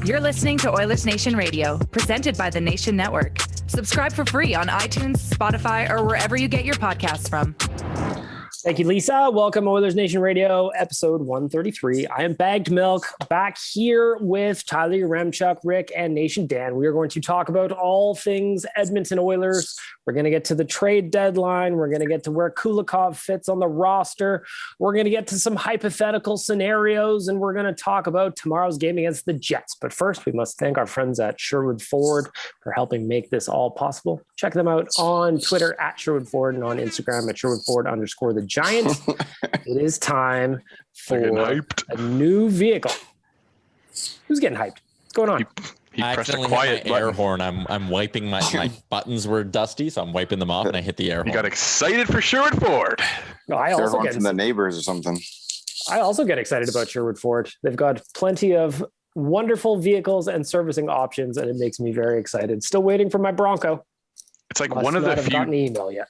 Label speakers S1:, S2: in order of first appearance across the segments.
S1: You're listening to Oilersnation Radio, presented by the Nation Network. Subscribe for free on iTunes, Spotify, or wherever you get your podcasts from.
S2: Thank you, Lisa. Welcome, Oilersnation Radio, episode 133. I am Bagged Milk, back here with Tyler Remchuk, Rick, and Nation Dan. We are going to talk about all things Edmonton Oilers. We're going to get to the trade deadline. We're going to get to where Kulikov fits on the roster. We're going to get to some hypothetical scenarios, and we're going to talk about tomorrow's game against the Jets. But first, we must thank our friends at Sherwood Ford for helping make this all possible. Check them out on Twitter at Sherwood Ford and on Instagram at Sherwood Ford_the Giant. It is time for a new vehicle. Who's getting hyped? What's going on?
S3: He
S4: I
S3: pressed a
S4: accidentally
S3: quiet
S4: hit my air
S3: button.
S4: horn. I'm wiping my buttons were dusty, so I'm wiping them off, and I hit the air horn.
S3: You got excited for Sherwood Ford.
S2: No, I also
S5: Everyone
S2: get
S5: from the neighbors or something.
S2: I also get excited about Sherwood Ford. They've got plenty of wonderful vehicles and servicing options, and it makes me very excited. Still waiting for my Bronco.
S3: It's like
S2: Must
S3: one of
S2: not
S3: the
S2: have gotten an email yet.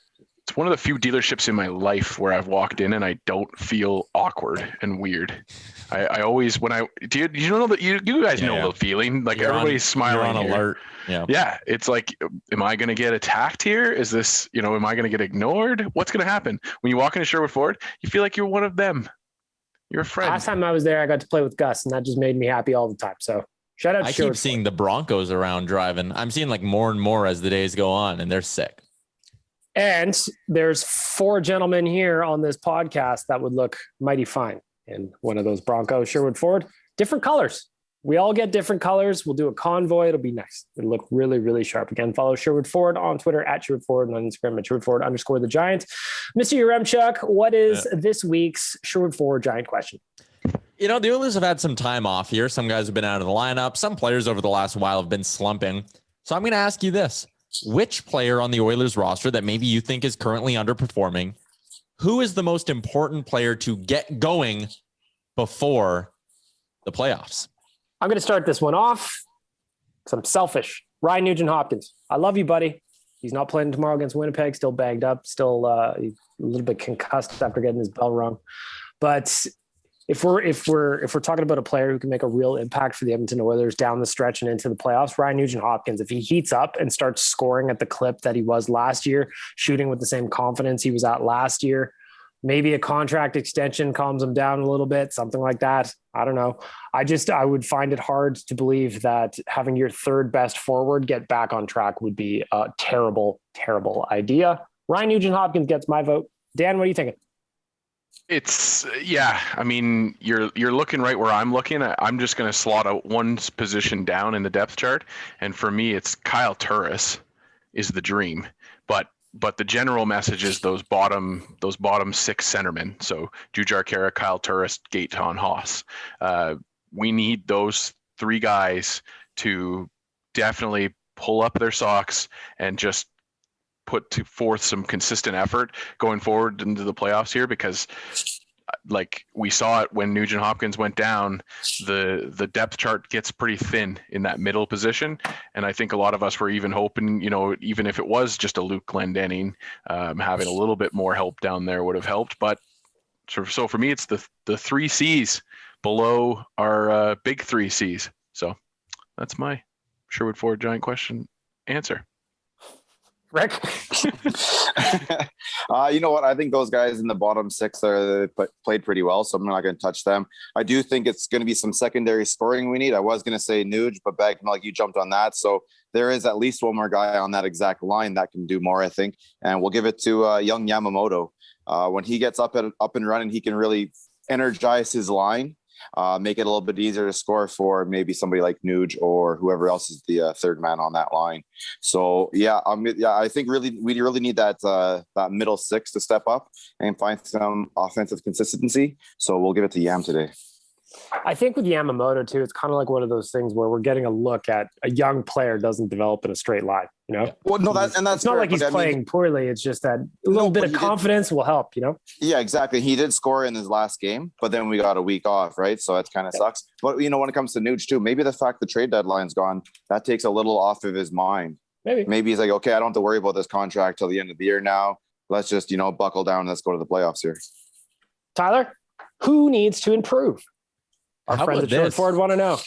S3: It's one of the few dealerships in my life where I've walked in and I don't feel awkward and weird. I always, when I, do you know that you guys know the feeling, like everybody's smiling.
S4: You're on alert.
S3: Yeah. It's like, am I going to get attacked here? Is this, am I going to get ignored? What's going to happen? When you walk into Sherwood Ford, you feel like you're one of them. You're a friend.
S2: Last time I was there, I got to play with Gus, and that just made me happy all the time. So shout out to Sherwood
S4: keep seeing
S2: Ford.
S4: the Broncos around driving. I'm seeing like more and more as the days go on, and they're sick.
S2: And there's 4 gentlemen here on this podcast that would look mighty fine in one of those Broncos. Sherwood Ford, different colors. We all get different colors. We'll do a convoy. It'll be nice. It'll look really, really sharp. Again, follow Sherwood Ford on Twitter at Sherwood Ford and on Instagram at Sherwood Ford_the Giant. Mr. Yaremchuk, what is this week's Sherwood Ford Giant question?
S4: The Oilers have had some time off here. Some guys have been out of the lineup. Some players over the last while have been slumping. So I'm going to ask you this. Which player on the Oilers roster that maybe you think is currently underperforming, who is the most important player to get going before the playoffs?
S2: I'm going to start this one off because I'm selfish. Ryan Nugent Hopkins. I love you, buddy. He's not playing tomorrow against Winnipeg, still banged up, still a little bit concussed after getting his bell rung. But if we're talking about a player who can make a real impact for the Edmonton Oilers down the stretch and into the playoffs, Ryan Nugent Hopkins, if he heats up and starts scoring at the clip that he was last year, shooting with the same confidence he was at last year, maybe a contract extension calms him down a little bit, something like that. I don't know. I would find it hard to believe that having your third best forward get back on track would be a terrible, terrible idea. Ryan Nugent Hopkins gets my vote. Dan, what are you thinking?
S3: It's I mean, you're looking right where I'm looking. I'm just going to slot out one position down in the depth chart, and for me, it's Kyle Turris is the dream. But the general message is those bottom 6 centermen. So Jujhar Khaira, Kyle Turris, Gaetan Haas. We need those 3 guys to definitely pull up their socks and just put forth some consistent effort going forward into the playoffs here, because like we saw it when Nugent Hopkins went down, the depth chart gets pretty thin in that middle position. And I think a lot of us were even hoping, even if it was just a Luke Glendening, having a little bit more help down there would have helped. But so for me, it's the 3 C's below our big 3 C's. So that's my Sherwood Ford Giant question answer.
S2: Rick?
S5: You know what? I think those guys in the bottom 6 played pretty well, so I'm not going to touch them. I do think it's going to be some secondary scoring we need. I was going to say Nuge, but you jumped on that. So there is at least one more guy on that exact line that can do more, I think. And we'll give it to young Yamamoto. When he gets up and running, he can really energize his line. Make it a little bit easier to score for maybe somebody like Nuge or whoever else is the third man on that line. So I think we really need that middle 6 to step up and find some offensive consistency. So we'll give it to Yam today.
S2: I think with Yamamoto too, it's kind of like one of those things where we're getting a look at a young player doesn't develop in a straight line,
S5: Yeah. Well, no, that's
S2: it's not like he's playing poorly. It's just that a little bit of confidence will help,
S5: Yeah, exactly. He did score in his last game, but then we got a week off, right? So that kind of sucks. But when it comes to Nuge too, maybe the fact the trade deadline's gone, that takes a little off of his mind. Maybe he's like, okay, I don't have to worry about this contract till the end of the year now. Let's just, buckle down. Let's go to the playoffs here.
S2: Tyler, who needs to improve? Our friends at Sherwood Ford want to know.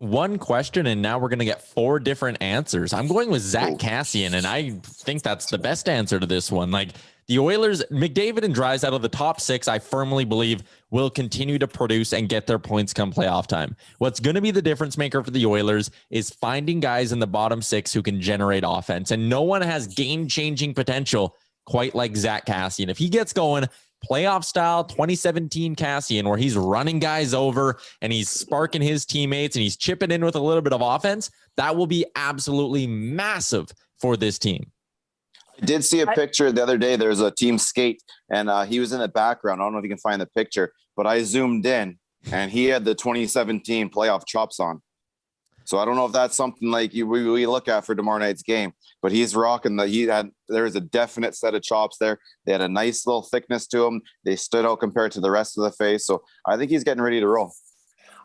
S4: one question, and now we're going to get 4 different answers. I'm going with Zach Kassian, and I think that's the best answer to this one. Like, the Oilers, McDavid and Draisaitl out of the top 6, I firmly believe will continue to produce and get their points come playoff time. What's going to be the difference maker for the Oilers is finding guys in the bottom 6 who can generate offense, and no one has game-changing potential quite like Zach Kassian. If he gets going, playoff style 2017 Kassian, where he's running guys over and he's sparking his teammates and he's chipping in with a little bit of offense, that will be absolutely massive for this team.
S5: I did see a picture the other day. There's a team skate, and he was in the background. I don't know if you can find the picture, but I zoomed in, and he had the 2017 playoff chops on. So I don't know if that's something like we look at for tomorrow night's game, but he's rocking there was a definite set of chops there. They had a nice little thickness to them. They stood out compared to the rest of the face. So I think he's getting ready to roll.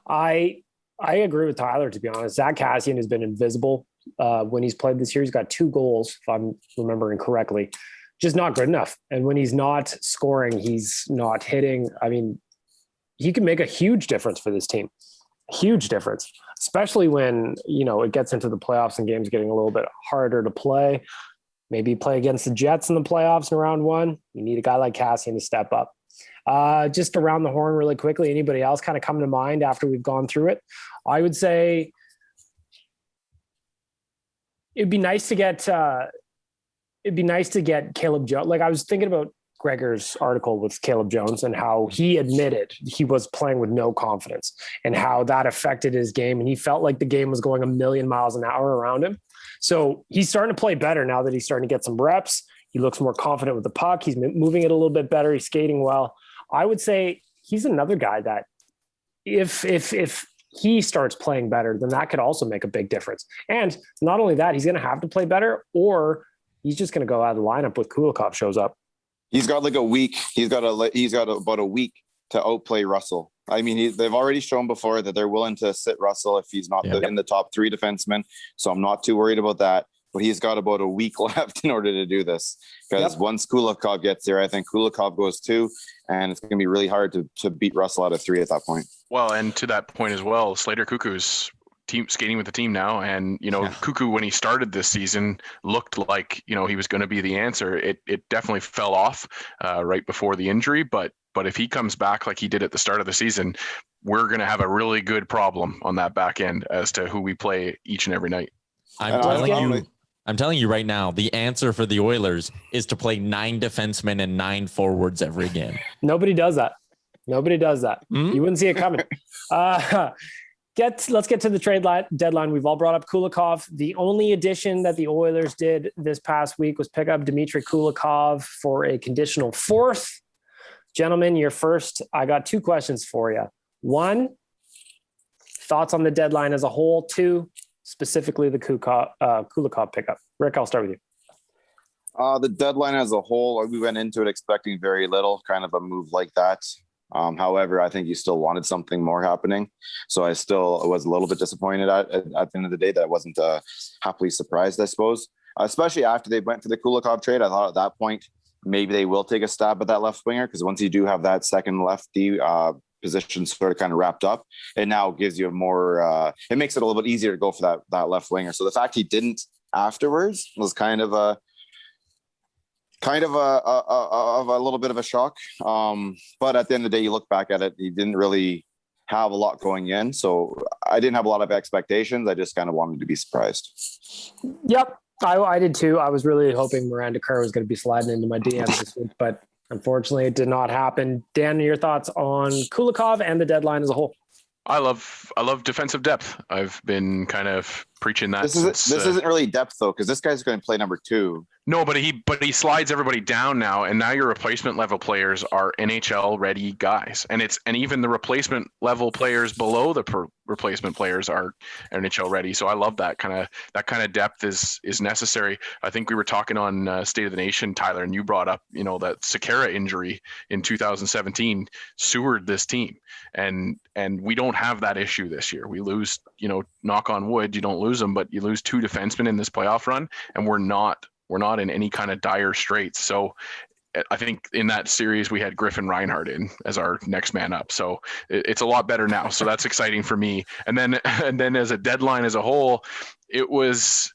S2: I agree with Tyler, to be honest. Zach Kassian has been invisible when he's played this year. He's got 2 goals, if I'm remembering correctly, just not good enough. And when he's not scoring, he's not hitting. I mean, he can make a huge difference for this team. Huge difference, especially when, it gets into the playoffs and games getting a little bit harder to play. Maybe play against the Jets in the playoffs in round 1. You need a guy like Kassian to step up. Just around the horn really quickly, anybody else kind of come to mind after we've gone through it? I would say it'd be nice to get Caleb Jones. Like, I was thinking about Gregor's article with Caleb Jones and how he admitted he was playing with no confidence and how that affected his game. And he felt like the game was going a million miles an hour around him. So he's starting to play better now that he's starting to get some reps. He looks more confident with the puck. He's moving it a little bit better. He's skating well. I would say he's another guy that if he starts playing better, then that could also make a big difference. And not only that, he's going to have to play better, or he's just going to go out of the lineup with Kulikov shows up.
S5: He's got like a week. He's got about a week to outplay Russell. I mean, they've already shown before that they're willing to sit Russell if he's not in the top 3 defensemen. So I'm not too worried about that. But he's got about a week left in order to do this. Because once Kulikov gets there, I think Kulikov goes 2, and it's going to be really hard to beat Russell out of 3 at that point.
S3: Well, and to that point as well, Slater Cuckoo's team skating with the team now, and Cuckoo, when he started this season, looked like he was going to be the answer. It definitely fell off right before the injury, but if he comes back like he did at the start of the season, we're going to have a really good problem on that back end as to who we play each and every night.
S4: I'm telling you right now, the answer for the Oilers is to play 9 defensemen and 9 forwards every game.
S2: Nobody does that. Mm-hmm. You wouldn't see it coming. Let's get to the trade deadline. We've all brought up Kulikov. The only addition that the Oilers did this past week was pick up Dmitry Kulakov for a conditional 4th. Gentlemen, you're first. I got 2 questions for you. 1, thoughts on the deadline as a whole. 2, specifically the Kulikov pickup. Rick, I'll start with you.
S5: The deadline as a whole, we went into it expecting very little, kind of a move like that. However, I think you still wanted something more happening. So I still was a little bit disappointed at the end of the day that I wasn't happily surprised, I suppose, especially after they went for the Kulikov trade. I thought at that point, maybe they will take a stab at that left winger, because once you do have that second lefty position sort of kind of wrapped up, it now gives you a more, it makes it a little bit easier to go for that left winger. So the fact he didn't afterwards was kind of a little bit of a shock. But at the end of the day, you look back at it, he didn't really have a lot going in. So I didn't have a lot of expectations. I just kind of wanted to be surprised.
S2: Yep. I did too. I was really hoping Miranda Kerr was going to be sliding into my DMs this week, but unfortunately it did not happen. Dan, your thoughts on Kulikov and the deadline as a whole?
S3: I love defensive depth. I've been kind of preaching that.
S5: This isn't really depth though, because this guy's going to play number 2.
S3: No, but he slides everybody down now, and now your replacement level players are NHL ready guys, and even the replacement level players below the replacement players are NHL ready. So I love that kind of depth is necessary. I think we were talking on State of the Nation, Tyler, and you brought up that Sekera injury in 2017 sewered this team, and we don't have that issue this year. We lose, knock on wood, you don't lose them, but you lose 2 defensemen in this playoff run, and we're not in any kind of dire straits. So I think in that series we had Griffin Reinhart in as our next man up. So it's a lot better now. So that's exciting for me. And then as a deadline as a whole, it was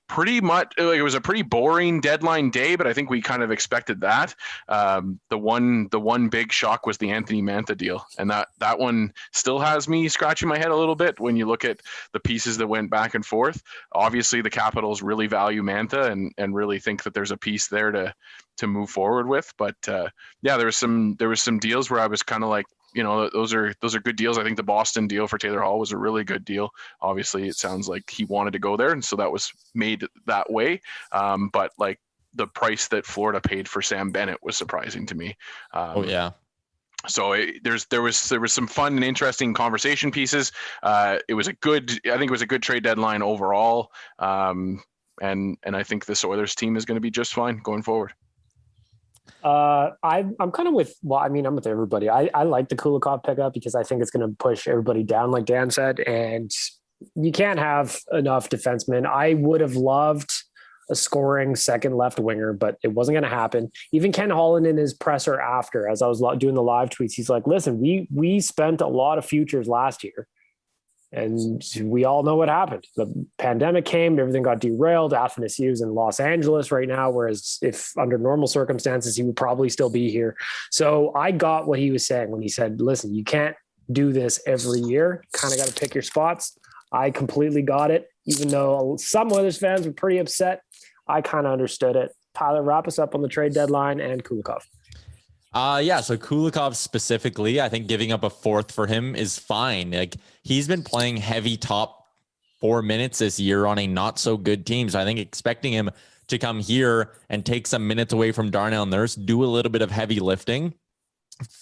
S3: pretty much like, it was a pretty boring deadline day, but I think we kind of expected that. The one big shock was the Anthony Mantha deal. And that one still has me scratching my head a little bit when you look at the pieces that went back and forth. Obviously the Capitals really value Mantha and really think that there's a piece there to move forward with. But there was some deals where I was kind of like, those are good deals. I think the Boston deal for Taylor Hall was a really good deal. Obviously, it sounds like he wanted to go there, and so that was made that way. But like the price that Florida paid for Sam Bennett was surprising to me. So there was some fun and interesting conversation pieces. It was a good trade deadline overall. And I think this Oilers team is going to be just fine going forward.
S2: I'm kind of I'm with everybody. I like the Kulikov pickup because I think it's going to push everybody down, like Dan said, and you can't have enough defensemen. I would have loved a scoring second left winger, but it wasn't going to happen. Even Ken Holland in his presser after, as I was doing the live tweets, he's like, listen, we spent a lot of futures last year. And we all know what happened. The pandemic came, everything got derailed. Athanasiou's in Los Angeles right now, whereas if under normal circumstances, he would probably still be here. So I got what he was saying when he said, listen, you can't do this every year. Kind of got to pick your spots. I completely got it. Even though some Oilers fans were pretty upset, I kind of understood it. Tyler, wrap us up on the trade deadline and Kulikov.
S4: So Kulikov specifically, I think giving up a fourth for him is fine. Like he's been playing heavy top 4 minutes this year on a not so good team. So I think expecting him to come here and take some minutes away from Darnell Nurse, do a little bit of heavy lifting,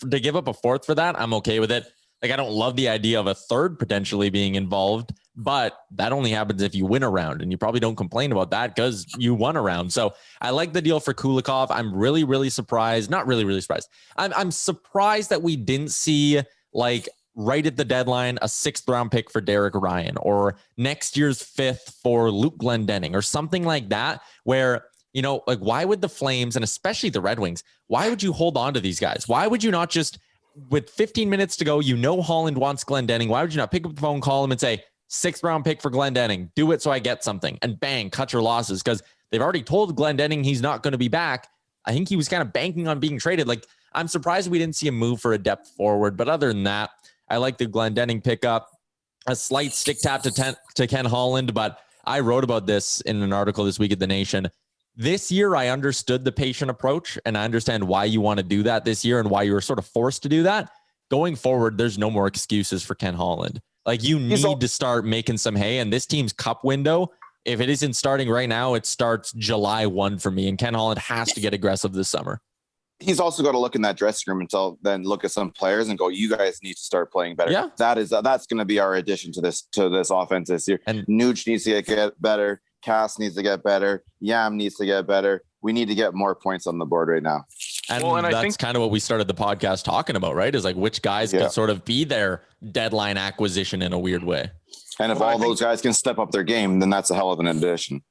S4: to give up a fourth for that, I'm okay with it. Like I don't love the idea of a third potentially being involved, but that only happens if you win a round, and you probably don't complain about that because you won a round. So I like the deal for Kulikov. I'm really, really surprised. Not really, really surprised. I'm surprised that we didn't see like right at the deadline a 6th round pick for Derek Ryan or next year's 5th for Luke Glendening or something like that, where, like why would the Flames and especially the Red Wings, why would you hold on to these guys? Why would you not just, with 15 minutes to go, Holland wants Glendening. Why would you not pick up the phone, call him and say, 6th round pick for Glendening, do it so I get something, and bang, cut your losses, because they've already told Glendening he's not going to be back. I think he was kind of banking on being traded. Like, I'm surprised we didn't see him move for a depth forward, but other than that, I like the Glendening pickup. A slight stick tap to Ken Holland, but I wrote about this in an article this week at The Nation. This year, I understood the patient approach, and I understand why you want to do that this year and why you were sort of forced to do that. Going forward, there's no more excuses for Ken Holland. Like you need to start making some hay, and this team's cup window, if it isn't starting right now, it starts July 1 for me, and Ken Holland has to get aggressive this summer.
S5: He's also got to look in that dressing room then look at some players and go, you guys need to start playing better.
S4: Yeah.
S5: That's going to be our addition to this offense this year. And Nugent needs to get better. Cass needs to get better. Yam needs to get better. We need to get more points on the board right now.
S4: And that's I think kind of what we started the podcast talking about, right? Is like which guys can sort of be their deadline acquisition in a weird way.
S5: And if all those guys can step up their game, then that's a hell of an addition.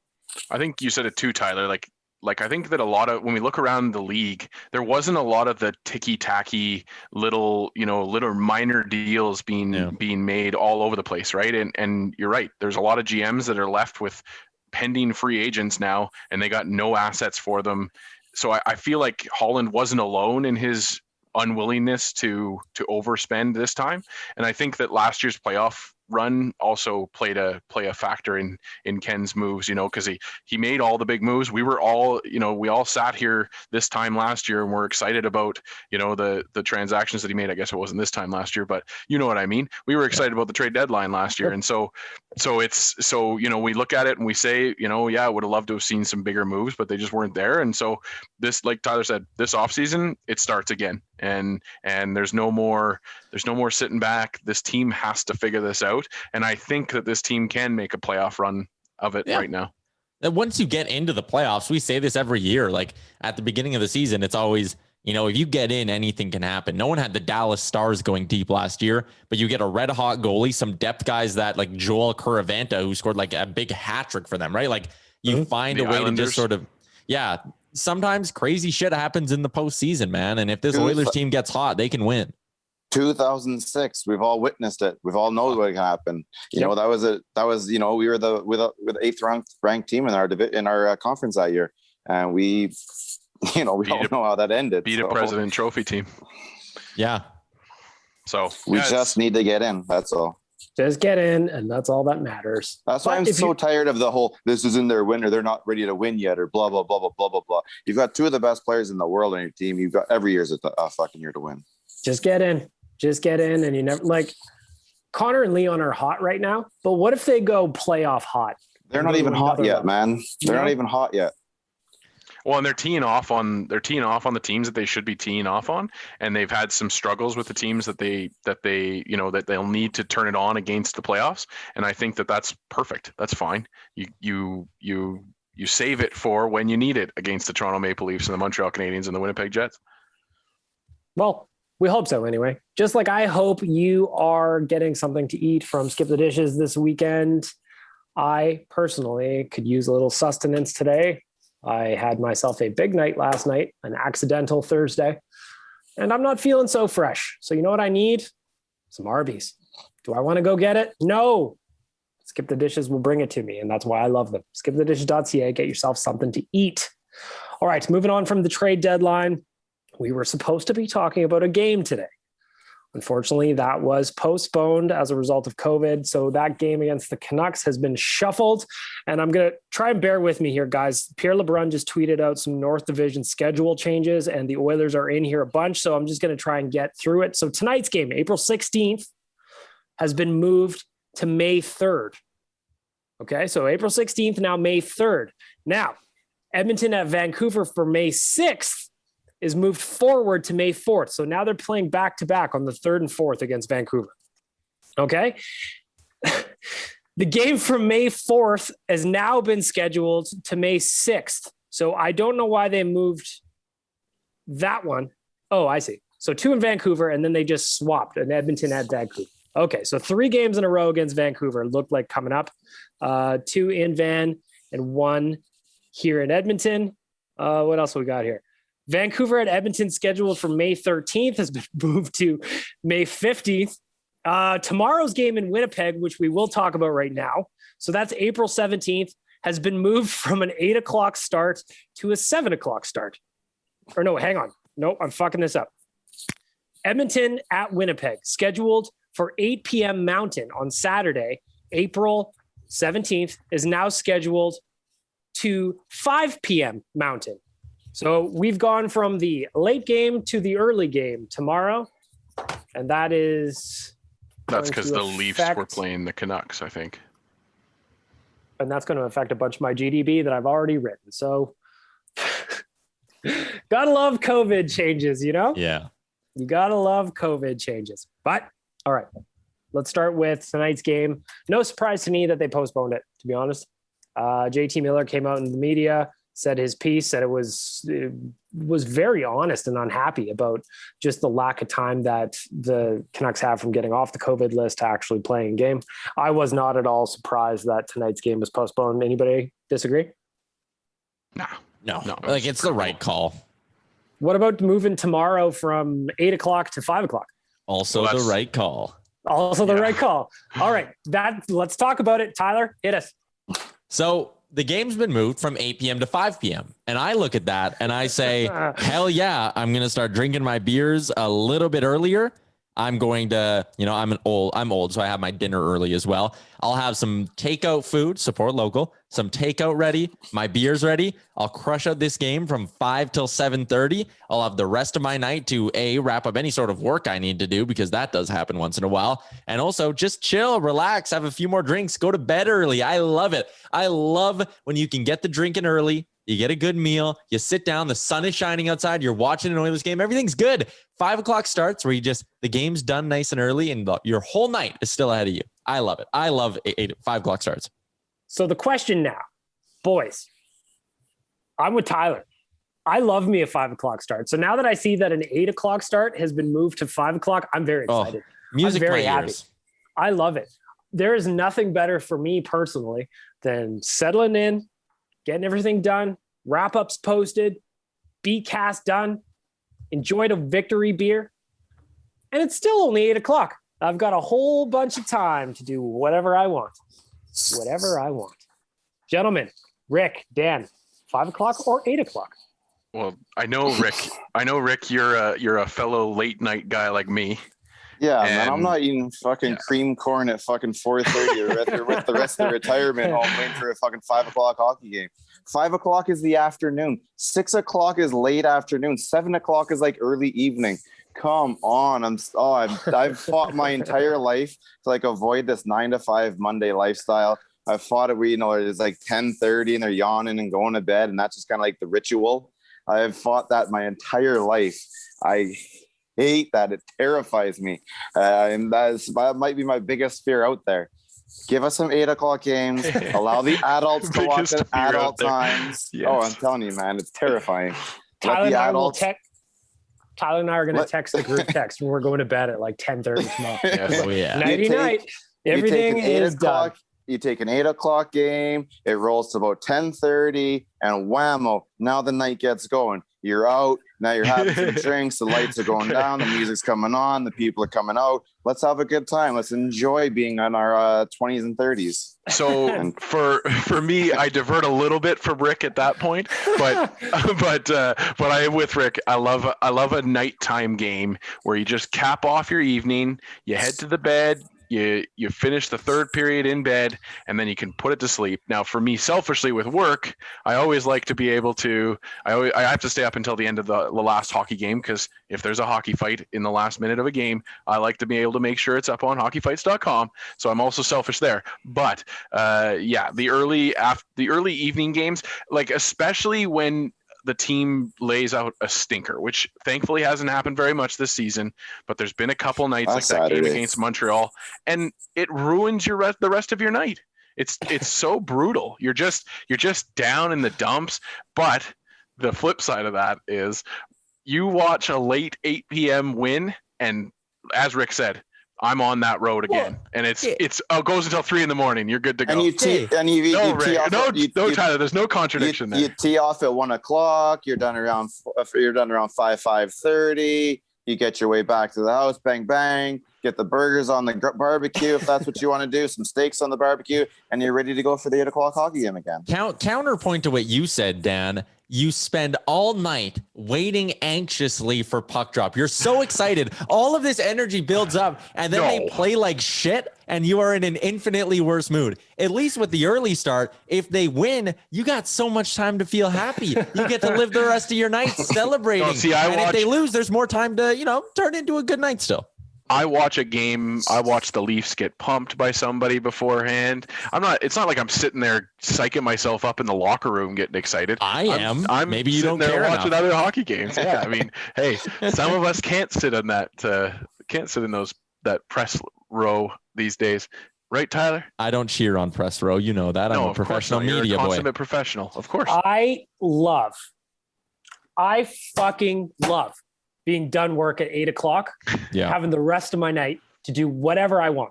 S3: I think you said it too, Tyler. Like I think that a lot of, when we look around the league, there wasn't a lot of the ticky-tacky little minor deals being made all over the place, right? And you're right. There's a lot of GMs that are left with pending free agents now, and they got no assets for them. So I feel like Holland wasn't alone in his unwillingness to overspend this time. And I think that last year's playoff run also played a factor in Ken's moves, because he made all the big moves. We were all, we all sat here this time last year and we're excited about, the transactions that he made. I guess it wasn't this time last year, but you know what I mean? We were excited about the trade deadline last year. And so we look at it and we say, I would have loved to have seen some bigger moves, but they just weren't there. And so this, like Tyler said, this offseason, it starts again. And there's no more sitting back. This team has to figure this out. And I think that this team can make a playoff run of it right now.
S4: And once you get into the playoffs, we say this every year, like at the beginning of the season, it's always, if you get in, anything can happen. No one had the Dallas Stars going deep last year, but you get a red hot goalie, some depth guys that like Joel Curavanta, who scored like a big hat trick for them, right? Like you find a way to just sort of, sometimes crazy shit happens in the postseason, man. And if this Oilers team gets hot, they can win. 2006,
S5: we've all witnessed it. We've all known what can happen. You know, that was we were with 8th ranked team in our conference that year, and we all know how that ended.
S3: Beat a President Trophy team.
S4: Yeah.
S3: So
S5: we just need to get in. That's all.
S2: Just get in, and that's all that matters.
S5: That's why I'm so tired of the whole "this isn't their win" or "they're not ready to win yet" or blah blah blah blah blah blah blah. You've got 2 of the best players in the world on your team. You've got every year's a fucking year to win.
S2: Just get in. Just get in, and you never Connor and Leon are hot right now. But what if they go playoff hot?
S5: They're not even hot yet, man. They're not even hot yet.
S3: Well, and they're teeing off on the teams that they should be teeing off on, and they've had some struggles with the teams that they'll need to turn it on against the playoffs. And I think that's perfect. That's fine. You save it for when you need it against the Toronto Maple Leafs and the Montreal Canadiens and the Winnipeg Jets.
S2: Well, we hope so anyway. Just like I hope you are getting something to eat from Skip the Dishes this weekend. I personally could use a little sustenance today. I had myself a big night last night, an accidental Thursday, and I'm not feeling so fresh. So you know what I need? Some Arby's. Do I want to go get it? No. Skip the Dishes will bring it to me, and that's why I love them. Skipthedishes.ca. Get yourself something to eat. All right, moving on from the trade deadline. We were supposed to be talking about a game today. Unfortunately, that was postponed as a result of COVID. So that game against the Canucks has been shuffled. And I'm going to try and bear with me here, guys. Pierre LeBrun just tweeted out some North Division schedule changes, and the Oilers are in here a bunch. So I'm just going to try and get through it. So tonight's game, April 16th, has been moved to May 3rd. Okay, so April 16th, now May 3rd. Now, Edmonton at Vancouver for May 6th is moved forward to May 4th. So now they're playing back-to-back on the 3rd and 4th against Vancouver. Okay? The game from May 4th has now been scheduled to May 6th. So I don't know why they moved that one. Oh, I see. So 2 in Vancouver, and then they just swapped an Edmonton at Vancouver. Okay, so 3 games in a row against Vancouver looked like coming up. 2 in Van and 1 here in Edmonton. What else we got here? Vancouver at Edmonton scheduled for May 13th has been moved to May 15th. Tomorrow's game in Winnipeg, which we will talk about right now, so that's April 17th, has been moved from an 8 o'clock start to a 7 o'clock start. Or no, hang on. No, I'm fucking this up. Edmonton at Winnipeg, scheduled for 8 p.m. Mountain on Saturday, April 17th, is now scheduled to 5 p.m. Mountain. So we've gone from the late game to the early game tomorrow, and that's
S3: because the Leafs were playing the Canucks, I think.
S2: And that's going to affect a bunch of my GDB that I've already written. So gotta love COVID changes, you know?
S4: Yeah.
S2: You gotta love COVID changes. But all right, let's start with tonight's game. No surprise to me that they postponed it, to be honest. JT Miller came out in the media, said his piece, said it was very honest and unhappy about just the lack of time that the Canucks have from getting off the COVID list to actually playing a game. I was not at all surprised that tonight's game was postponed. Anybody disagree?
S4: No. Like, it's the right call.
S2: What about moving tomorrow from 8 o'clock to 5 o'clock?
S4: Also the right call.
S2: Also the right call. All right, let's talk about it. Tyler, hit us.
S4: So the game's been moved from 8 p.m. to 5 p.m. And I look at that and I say, hell yeah, I'm going to start drinking my beers a little bit earlier. I'm going to, I'm old, so I have my dinner early as well. I'll have some takeout food, support local, some takeout ready, my beers ready. I'll crush out this game from 5 till 7:30. I'll have the rest of my night to wrap up any sort of work I need to do, because that does happen once in a while. And also just chill, relax, have a few more drinks, go to bed early. I love it. I love when you can get the drinking early. You get a good meal, you sit down, the sun is shining outside, you're watching an Oilers game, everything's good. 5 o'clock starts where the game's done nice and early and your whole night is still ahead of you. I love it. I love 5 o'clock starts.
S2: So the question now, boys, I'm with Tyler. I love me a 5 o'clock start. So now that I see that an 8 o'clock start has been moved to 5 o'clock, I'm very excited.
S4: Music
S2: I'm very happy.
S4: Ears.
S2: I love it. There is nothing better for me personally than settling in, getting everything done, wrap-ups posted, B-cast done, enjoyed a victory beer, and it's still only 8 o'clock. I've got a whole bunch of time to do whatever I want. Whatever I want. Gentlemen, Rick, Dan, 5 o'clock or 8 o'clock?
S3: Well, I know Rick, you're a fellow late night guy like me.
S5: Yeah, man, I'm not eating fucking cream corn at fucking 4:30 or with the rest of the retirement home waiting for a fucking 5 o'clock hockey game. 5 o'clock is the afternoon. 6 o'clock is late afternoon. 7 o'clock is like early evening. Come on. I've fought my entire life to like avoid this 9 to 5 Monday lifestyle. I've fought it where, it's like 10:30 and they're yawning and going to bed. And that's just kind of like the ritual. I've fought that my entire life. I hate that. It terrifies me. And that might be my biggest fear out there. Give us some 8 o'clock games. Allow the adults to watch at adult times. Yes. Oh, I'm telling you, man, it's terrifying.
S2: Tyler and I are going to text the group text when we're going to bed at like 10:30 tomorrow.
S4: Oh, yeah.
S2: Nighty night. Everything is done.
S5: You take an 8 o'clock game, it rolls to about 10:30, and whammo, now the night gets going. You're out. Now you're having some drinks. The lights are going down. The music's coming on. The people are coming out. Let's have a good time. Let's enjoy being on our 20s and 30s.
S3: So for me, I divert a little bit from Rick at that point, but I am with Rick. I love a nighttime game where you just cap off your evening. You head to the bed. You finish the third period in bed, and then you can put it to sleep. Now, for me, selfishly with work, I always like to be able to. I have to stay up until the end of the last hockey game, because if there's a hockey fight in the last minute of a game, I like to be able to make sure it's up on hockeyfights.com. So I'm also selfish there. But the early evening games, like especially when the team lays out a stinker, which thankfully hasn't happened very much this season, but there's been a couple nights like that game against Montreal, and it ruins the rest of your night. It's so brutal. You're just down in the dumps. But the flip side of that is you watch a late 8 p.m. win, and as Rick said, I'm on that road again, and it goes until 3 a.m. You're good to go. Tyler, there's no contradiction there.
S5: You tee off at 1 o'clock. You're done around 5:30. You get your way back to the house. Bang bang. Get the burgers on the barbecue if that's what you want to do. Some steaks on the barbecue, and you're ready to go for the 8 o'clock hockey game again.
S4: Counterpoint to what you said, Dan. You spend all night waiting anxiously for puck drop. You're so excited. All of this energy builds up, and then they play like shit, and you are in an infinitely worse mood. At least with the early start, if they win, you got so much time to feel happy. You get to live the rest of your night celebrating. If they lose, there's more time to, turn into a good night still.
S3: I watch a game. I watch the Leafs get pumped by somebody beforehand. It's not like I'm sitting there psyching myself up in the locker room getting excited.
S4: I'm maybe you
S3: don't
S4: care
S3: watching
S4: enough.
S3: Other hockey games. Yeah, I mean, hey, some of us can't sit in that press row these days, right, Tyler?
S4: I don't cheer on press row. You know that. I'm a professional media boy.
S3: Consummate professional, of course.
S2: I fucking love being done work at 8 o'clock, having the rest of my night to do whatever I want.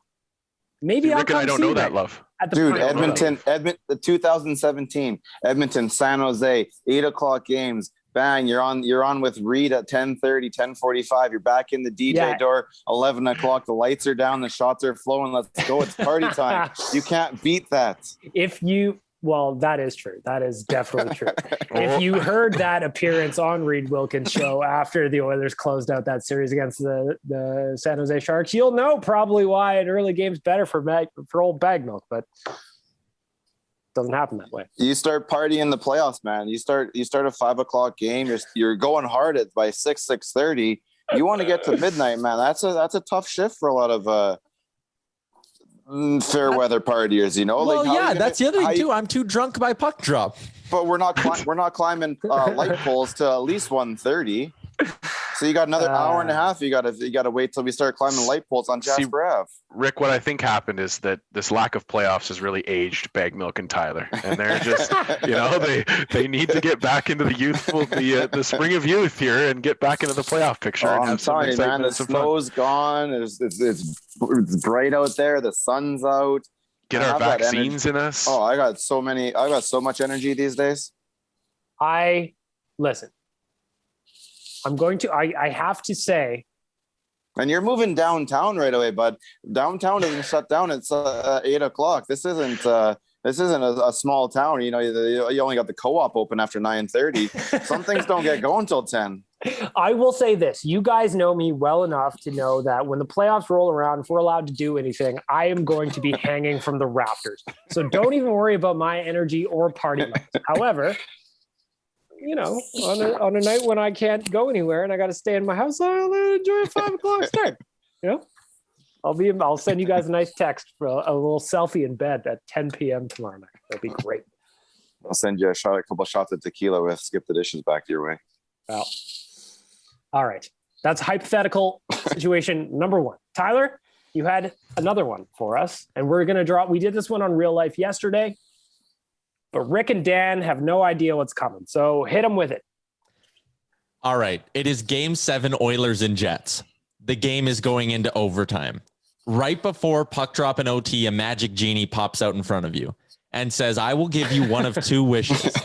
S2: Maybe I'll come
S3: I don't know that love.
S5: Dude, Edmonton, the 2017, Edmonton, San Jose, 8 o'clock games. Bang, you're on with Reed at 10:30, 10:45. You're back in the DJ door, 11 o'clock. The lights are down, the shots are flowing. Let's go. It's party time. You can't beat that.
S2: Well, that is true. That is definitely true. If you heard that appearance on Reed Wilkins' show after the Oilers closed out that series against the San Jose Sharks, you'll know probably why an early game's better for old bag milk, but it doesn't happen that way.
S5: You start partying the playoffs, man. You start a 5 o'clock game. You're going hard by 6:30. You want to get to midnight, man. That's a tough shift for a lot of fair weather partiers,
S4: Well, that's the other thing too. I'm too drunk by puck drop.
S5: But we're not climbing light poles to at least 1:30. So you got another hour and a half. You got to wait till we start climbing light poles on Jasper Ave.
S3: Rick, what I think happened is that this lack of playoffs has really aged Bag Milk and Tyler, and they're just, they need to get back into the spring of youth here and get back into the playoff picture.
S5: I'm telling you, man, the snow's gone. It's bright out there. The sun's out.
S3: Get our vaccines in us.
S5: Oh, I got so much energy these days.
S2: Listen. I have to say.
S5: And you're moving downtown right away, bud. Downtown doesn't shut down. It's 8 o'clock. This isn't a small town. You know, you only got the co-op open after 9:30. Some things don't get going till 10.
S2: I will say this. You guys know me well enough to know that when the playoffs roll around, if we're allowed to do anything, I am going to be hanging from the rafters. So don't even worry about my energy or party lights. However, you know, on a night when I can't go anywhere and I got to stay in my house, I'll enjoy a 5 o'clock start. You know, I'll send you guys a nice text for a little selfie in bed at 10 p.m. tomorrow night. That'd be great.
S5: I'll send you a couple shots of tequila with skip the dishes back your way.
S2: Well, all right. That's hypothetical situation number 1. Tyler, you had another one for us, and we're going to draw. We did this one on Real Life yesterday, but Rick and Dan have no idea what's coming. So hit them with it.
S4: All right. It is Game 7, Oilers and Jets. The game is going into overtime. Right before puck drop and OT, a magic genie pops out in front of you and says, I will give you one of 2 wishes.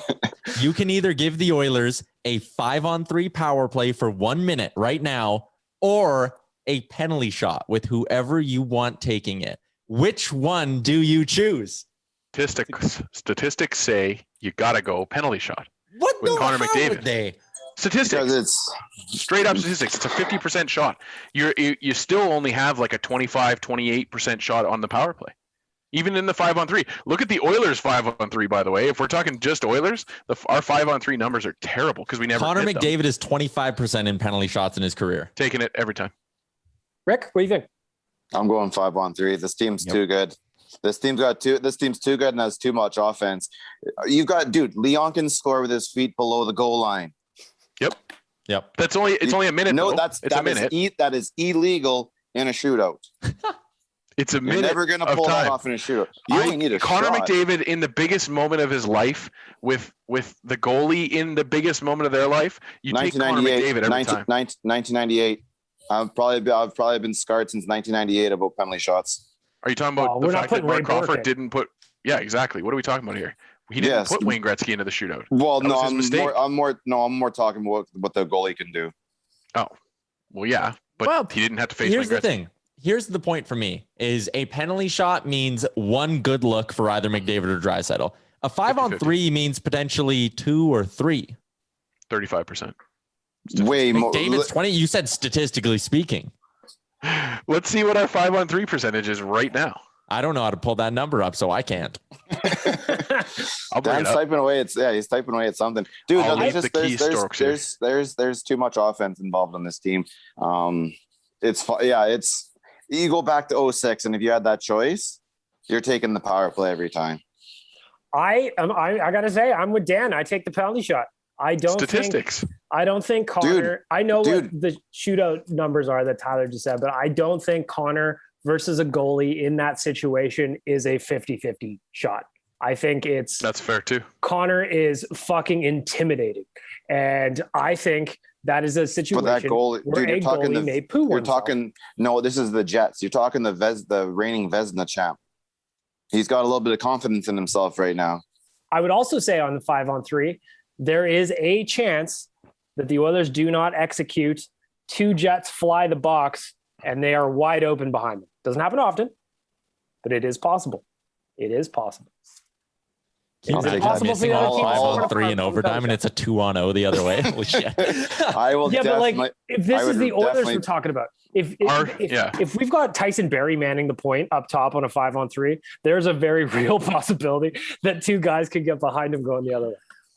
S4: You can either give the Oilers a 5-on-3 power play for 1 minute right now, or a penalty shot with whoever you want taking it. Which one do you choose?
S3: Statistics say you got to go penalty shot.
S4: What
S3: with
S4: the
S3: Connor
S4: hell
S3: McDavid.
S4: would they?
S3: Statistics.
S5: Because it's
S3: straight up statistics. It's a 50% shot. You still only have like a 28% shot on the power play. Even in the 5-on-3. Look at the Oilers 5-on-3, by the way. If we're talking just Oilers, our 5-on-3 numbers are terrible because we never
S4: Connor
S3: hit
S4: McDavid
S3: them.
S4: is 25% in penalty shots in his career.
S3: Taking it every time.
S2: Rick, what do you think?
S5: I'm going 5-on-3. This team's too good. This team's too good and has too much offense. You've got, Leon can score with his feet below the goal line.
S3: Yep. It's only a minute.
S5: No,
S3: though.
S5: that's
S3: a minute.
S5: That is illegal in a shootout.
S3: It's a minute.
S5: You're never going to pull that off in a shootout. You only need a
S3: Connor
S5: shot.
S3: McDavid in the biggest moment of his life with the goalie in the biggest moment of their life. You take Connor McDavid every time.
S5: 1998. I've probably been scarred since 1998 about penalty shots.
S3: Are you talking about the fact that Mark Crawford didn't put? Yeah, exactly. What are we talking about here? He didn't put Wayne Gretzky into the shootout.
S5: Well, no, I'm more talking about what the goalie can do.
S3: Oh, well, yeah, but he didn't have to face.
S4: Here's the thing. Here's the point for me: is a penalty shot means one good look for either McDavid or Draisaitl. A 5-on-3 means potentially 2 or 3.
S3: 35%.
S5: Way more.
S4: McDavid's 20. You said statistically speaking.
S3: Let's see what our 5-on-3 percentage is right now.
S4: I don't know how to pull that number up, so I can't.
S5: Dan's typing away. He's typing away at something, dude. There's too much offense involved on this team. You go back to 06, and if you had that choice, you're taking the power play every time.
S2: I gotta say, I'm with Dan. I take the penalty shot. I don't think Connor. I know what the shootout numbers are that Tyler just said, but I don't think Connor versus a goalie in that situation is a 50-50 shot. I think that's
S3: fair too.
S2: Connor is fucking intimidating, and I think that is a situation
S5: but that goal,
S2: where
S5: you're talking
S2: goalie may poo
S5: You're
S2: oneself.
S5: talking no. This is the Jets. You're talking the reigning Vezina champ. He's got a little bit of confidence in himself right now.
S2: I would also say on the 5-on-3, there is a chance that the Oilers do not execute. 2 Jets fly the box, and they are wide open behind them. Doesn't happen often, but it is possible. It is possible.
S4: Is it possible for the other team 5-on-3 in overtime, and it's a 2-on-0 the other way? Holy shit!
S5: I will.
S2: Yeah, but like, if this is the Oilers we're talking about, if we've got Tyson Barrie manning the point up top on a 5-on-3, there's a very real possibility that 2 guys could get behind him going the other way.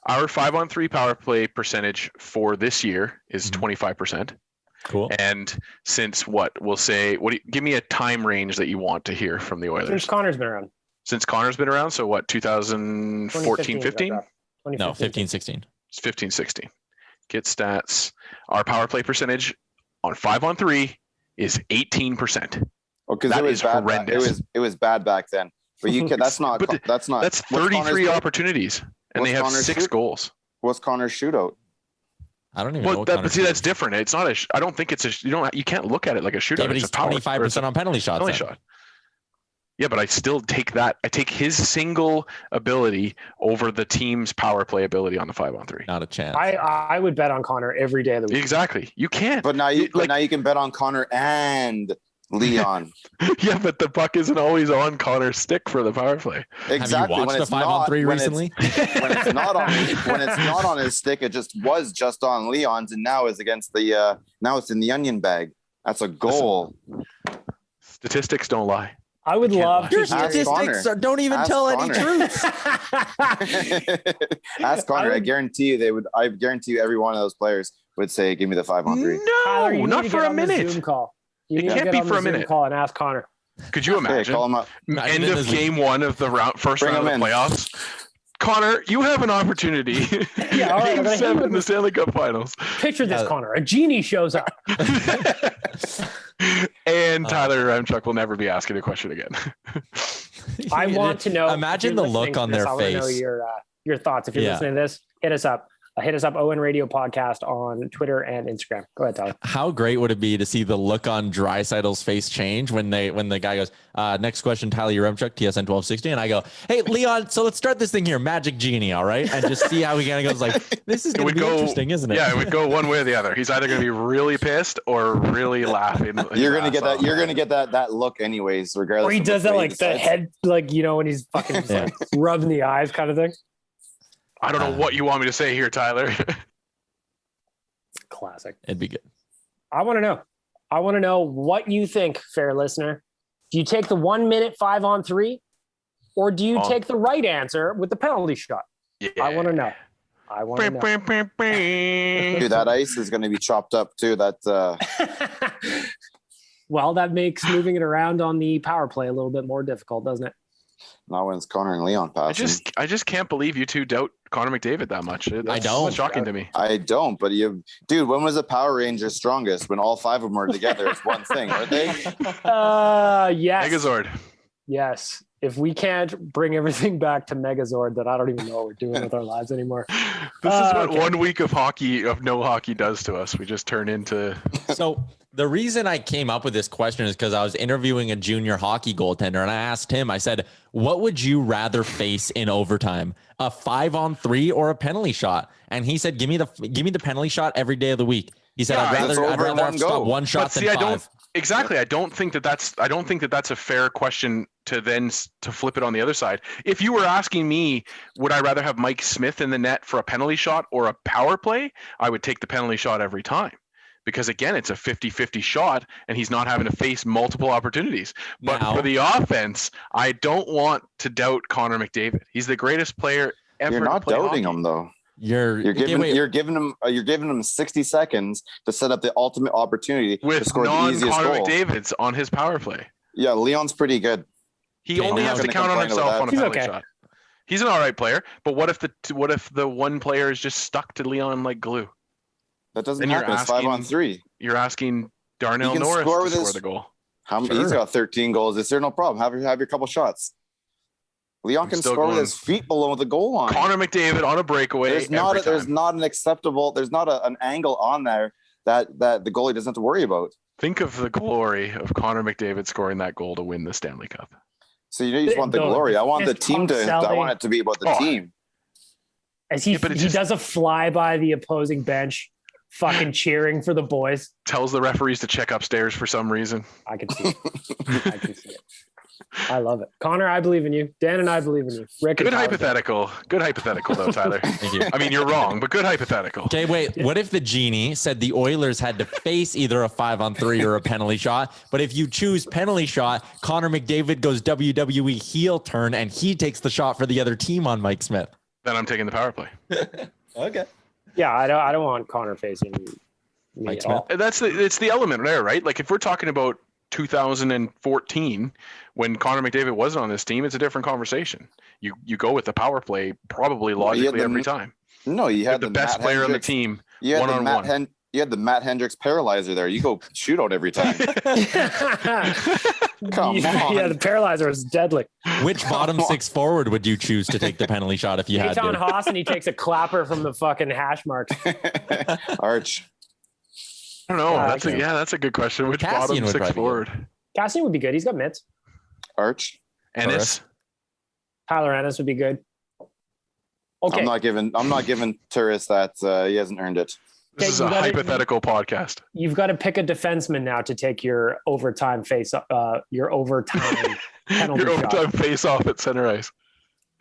S3: Our 5-on-3 power play percentage for this year is 25%.
S4: Cool.
S3: And since give me a time range that you want to hear from the Oilers.
S2: Since Connor's been around.
S3: Since Connor's been around, so what, 2014, 15?
S4: No, 15, 16.
S3: It's 15, 16. Get stats. Our power play percentage on 5-on-3 is 18%.
S5: Oh, because it was bad.
S3: Horrendous.
S5: It was bad back then. But you can. That's 33 opportunities,
S3: and they have 6 goals.
S5: What's Connor's shootout?
S4: I don't even know.
S3: But see, that's different. It's not I don't think it's you can't look at it like a shootout.
S4: Yeah, but he's 25% on penalty shots.
S3: Penalty shot. Yeah, but I still take that. I take his single ability over the team's power play ability on the 5-on-3.
S4: Not a chance.
S2: I would bet on Connor every day of the week.
S3: Exactly. You can't.
S5: But now you can bet on Connor and Leon.
S3: Yeah, but the puck isn't always on Connor's stick for the power play.
S5: Exactly.
S4: Have you watched the 5-on-3 recently?
S5: When it's not on his stick, it was just on Leon's, and now it's against the now it's in the onion bag. That's a goal.
S3: Statistics don't lie.
S2: I would love
S4: Your
S2: to hear
S4: statistics don't even tell any truths.
S5: Ask Connor. I guarantee you I guarantee you every one of those players would say, "Give me the 5-on-3."
S2: Tyler,
S3: No,
S2: you
S3: not
S2: need to
S3: for
S2: get
S3: a
S2: on the
S3: minute.
S2: Zoom call. You
S3: It
S2: need to
S3: can't
S2: get
S3: be
S2: on
S3: for
S2: the
S3: a
S2: Zoom
S3: minute.
S2: call and ask Connor.
S3: Could you imagine?
S5: Call him up.
S3: End of game 1 of the first round of the playoffs. Connor, you have an opportunity.
S2: Yeah, all right,
S3: Game
S2: I'm gonna
S3: 7 in the Stanley Cup Finals.
S2: Picture this, Connor. A genie shows up.
S3: And Tyler Remchuk will never be asking a question again.
S2: I want to know.
S4: Imagine
S2: if
S4: the
S2: you're
S4: look
S2: listening
S4: on
S2: to this,
S4: their
S2: I want to know
S4: face.
S2: your thoughts. If you're
S4: Yeah.
S2: listening to this, hit us up. Hit us up, ON Radio Podcast on Twitter and Instagram. Go ahead, Tyler.
S4: How great would it be to see the look on Draisaitl's face change when the guy goes, next question, Tyler Yaremchuk, TSN 1260. And I go, hey, Leon, so let's start this thing here. Magic Genie, all right? And just see how he kind of goes like, this is going to be interesting, isn't it?
S3: Yeah, it would go one way or the other. He's either going to be really pissed or really laughing.
S5: You're gonna get that. You're gonna get that look anyways, regardless.
S2: Or he
S5: of
S2: does
S5: what
S2: that
S5: way
S2: like
S5: he
S2: the
S5: decides.
S2: head, like, you know, when he's fucking just, like, rubbing the eyes kind of thing.
S3: I don't know what you want me to say here, Tyler.
S2: Classic.
S4: It'd be good.
S2: I want to know what you think, fair listener. Do you take the 1 minute 5-on-3, or do you take the right answer with the penalty shot?
S3: Yeah.
S2: I want to know.
S5: Dude, that ice is going to be chopped up too.
S2: Well, that makes moving it around on the power play a little bit more difficult, doesn't it?
S5: Not when it's Connor and Leon passing.
S3: I just can't believe you two doubt Connor McDavid that much. That's
S4: don't.
S3: shocking to me.
S5: I don't, but dude, when was the Power Rangers strongest? When all 5 of them were together, it's one thing, weren't they?
S2: Yes.
S3: Megazord.
S2: Yes. If we can't bring everything back to Megazord, then I don't even know what we're doing with our lives anymore.
S3: This is what 1 week of no hockey does to us. We just turn into.
S4: So the reason I came up with this question is because I was interviewing a junior hockey goaltender, and I asked him, I said, what would you rather face in overtime, a 5-on-3 or a penalty shot? And he said, give me the penalty shot every day of the week. He said,
S5: Yeah,
S4: I'd rather have stop one shot
S3: But see,
S4: than
S3: I
S4: 5.
S3: Exactly. I don't think that's a fair question to flip it on the other side. If you were asking me, would I rather have Mike Smith in the net for a penalty shot or a power play? I would take the penalty shot every time. Because again, it's a 50-50 shot and he's not having to face multiple opportunities. But for the offense, I don't want to doubt Connor McDavid. He's the greatest player ever.
S5: You're not doubting him though. You're giving him 60 seconds to set up the ultimate opportunity
S3: with
S5: to score the easiest
S3: Connor
S5: goal.
S3: McDavid's on his power play.
S5: Yeah, Leon's pretty good.
S3: He only has to count on himself on a penalty shot. He's an all right player, but what if the one player is just stuck to Leon like glue?
S5: That doesn't happen. It's 5-on-3.
S3: You're asking Darnell Norris to score the goal.
S5: He's got 13 goals. Is there no problem? Have your couple shots. Leon can score with his feet below the goal line.
S3: Connor McDavid on a breakaway.
S5: There's not an angle on there that the goalie doesn't have to worry about.
S3: Think of the glory of Connor McDavid scoring that goal to win the Stanley Cup.
S5: So you just want the glory. I want the team I want it to be about the team.
S2: As he does a fly by the opposing bench, fucking cheering for the boys.
S3: Tells the referees to check upstairs for some reason.
S2: I can see it. I love it. Connor, I believe in you. Dan and I believe in you. Rick,
S3: good hypothetical. Good hypothetical, though, Tyler.
S4: Thank you.
S3: I mean, you're wrong, but good hypothetical.
S4: Okay, wait. What if the genie said the Oilers had to face either a 5-on-3 or a penalty shot? But if you choose penalty shot, Connor McDavid goes WWE heel turn and he takes the shot for the other team on Mike Smith.
S3: Then I'm taking the power play.
S4: Okay.
S2: Yeah, I don't want Connor facing
S4: Mike
S2: Smith.
S3: It's the element there, right? Like if we're talking about 2014 when Connor McDavid wasn't on this team, it's a different conversation. You go with the power play probably logically every time.
S5: No, you had
S3: the best player on the team one-on-one.
S5: You had the Matt Hendricks paralyzer there. You go shoot out every time. Come on.
S2: Yeah, the paralyzer was deadly.
S4: Which bottom six forward would you choose to take the penalty shot if you had
S2: Eitan
S4: to?
S2: Haas, and he takes a clapper from the fucking hash marks.
S5: Arch.
S3: I don't know. That's a good question. Which
S4: Cassian
S3: bottom
S4: would
S3: six
S4: probably be
S3: forward?
S2: Cassian would be good. He's got mitts.
S5: Arch.
S3: Ennis.
S2: Tyler Ennis would be good. Okay.
S5: I'm not giving Turris that. He hasn't earned it.
S3: This is a hypothetical podcast.
S2: You've got to pick a defenseman now to take your overtime your overtime penalty
S3: Your overtime
S2: shot,
S3: face off at center ice.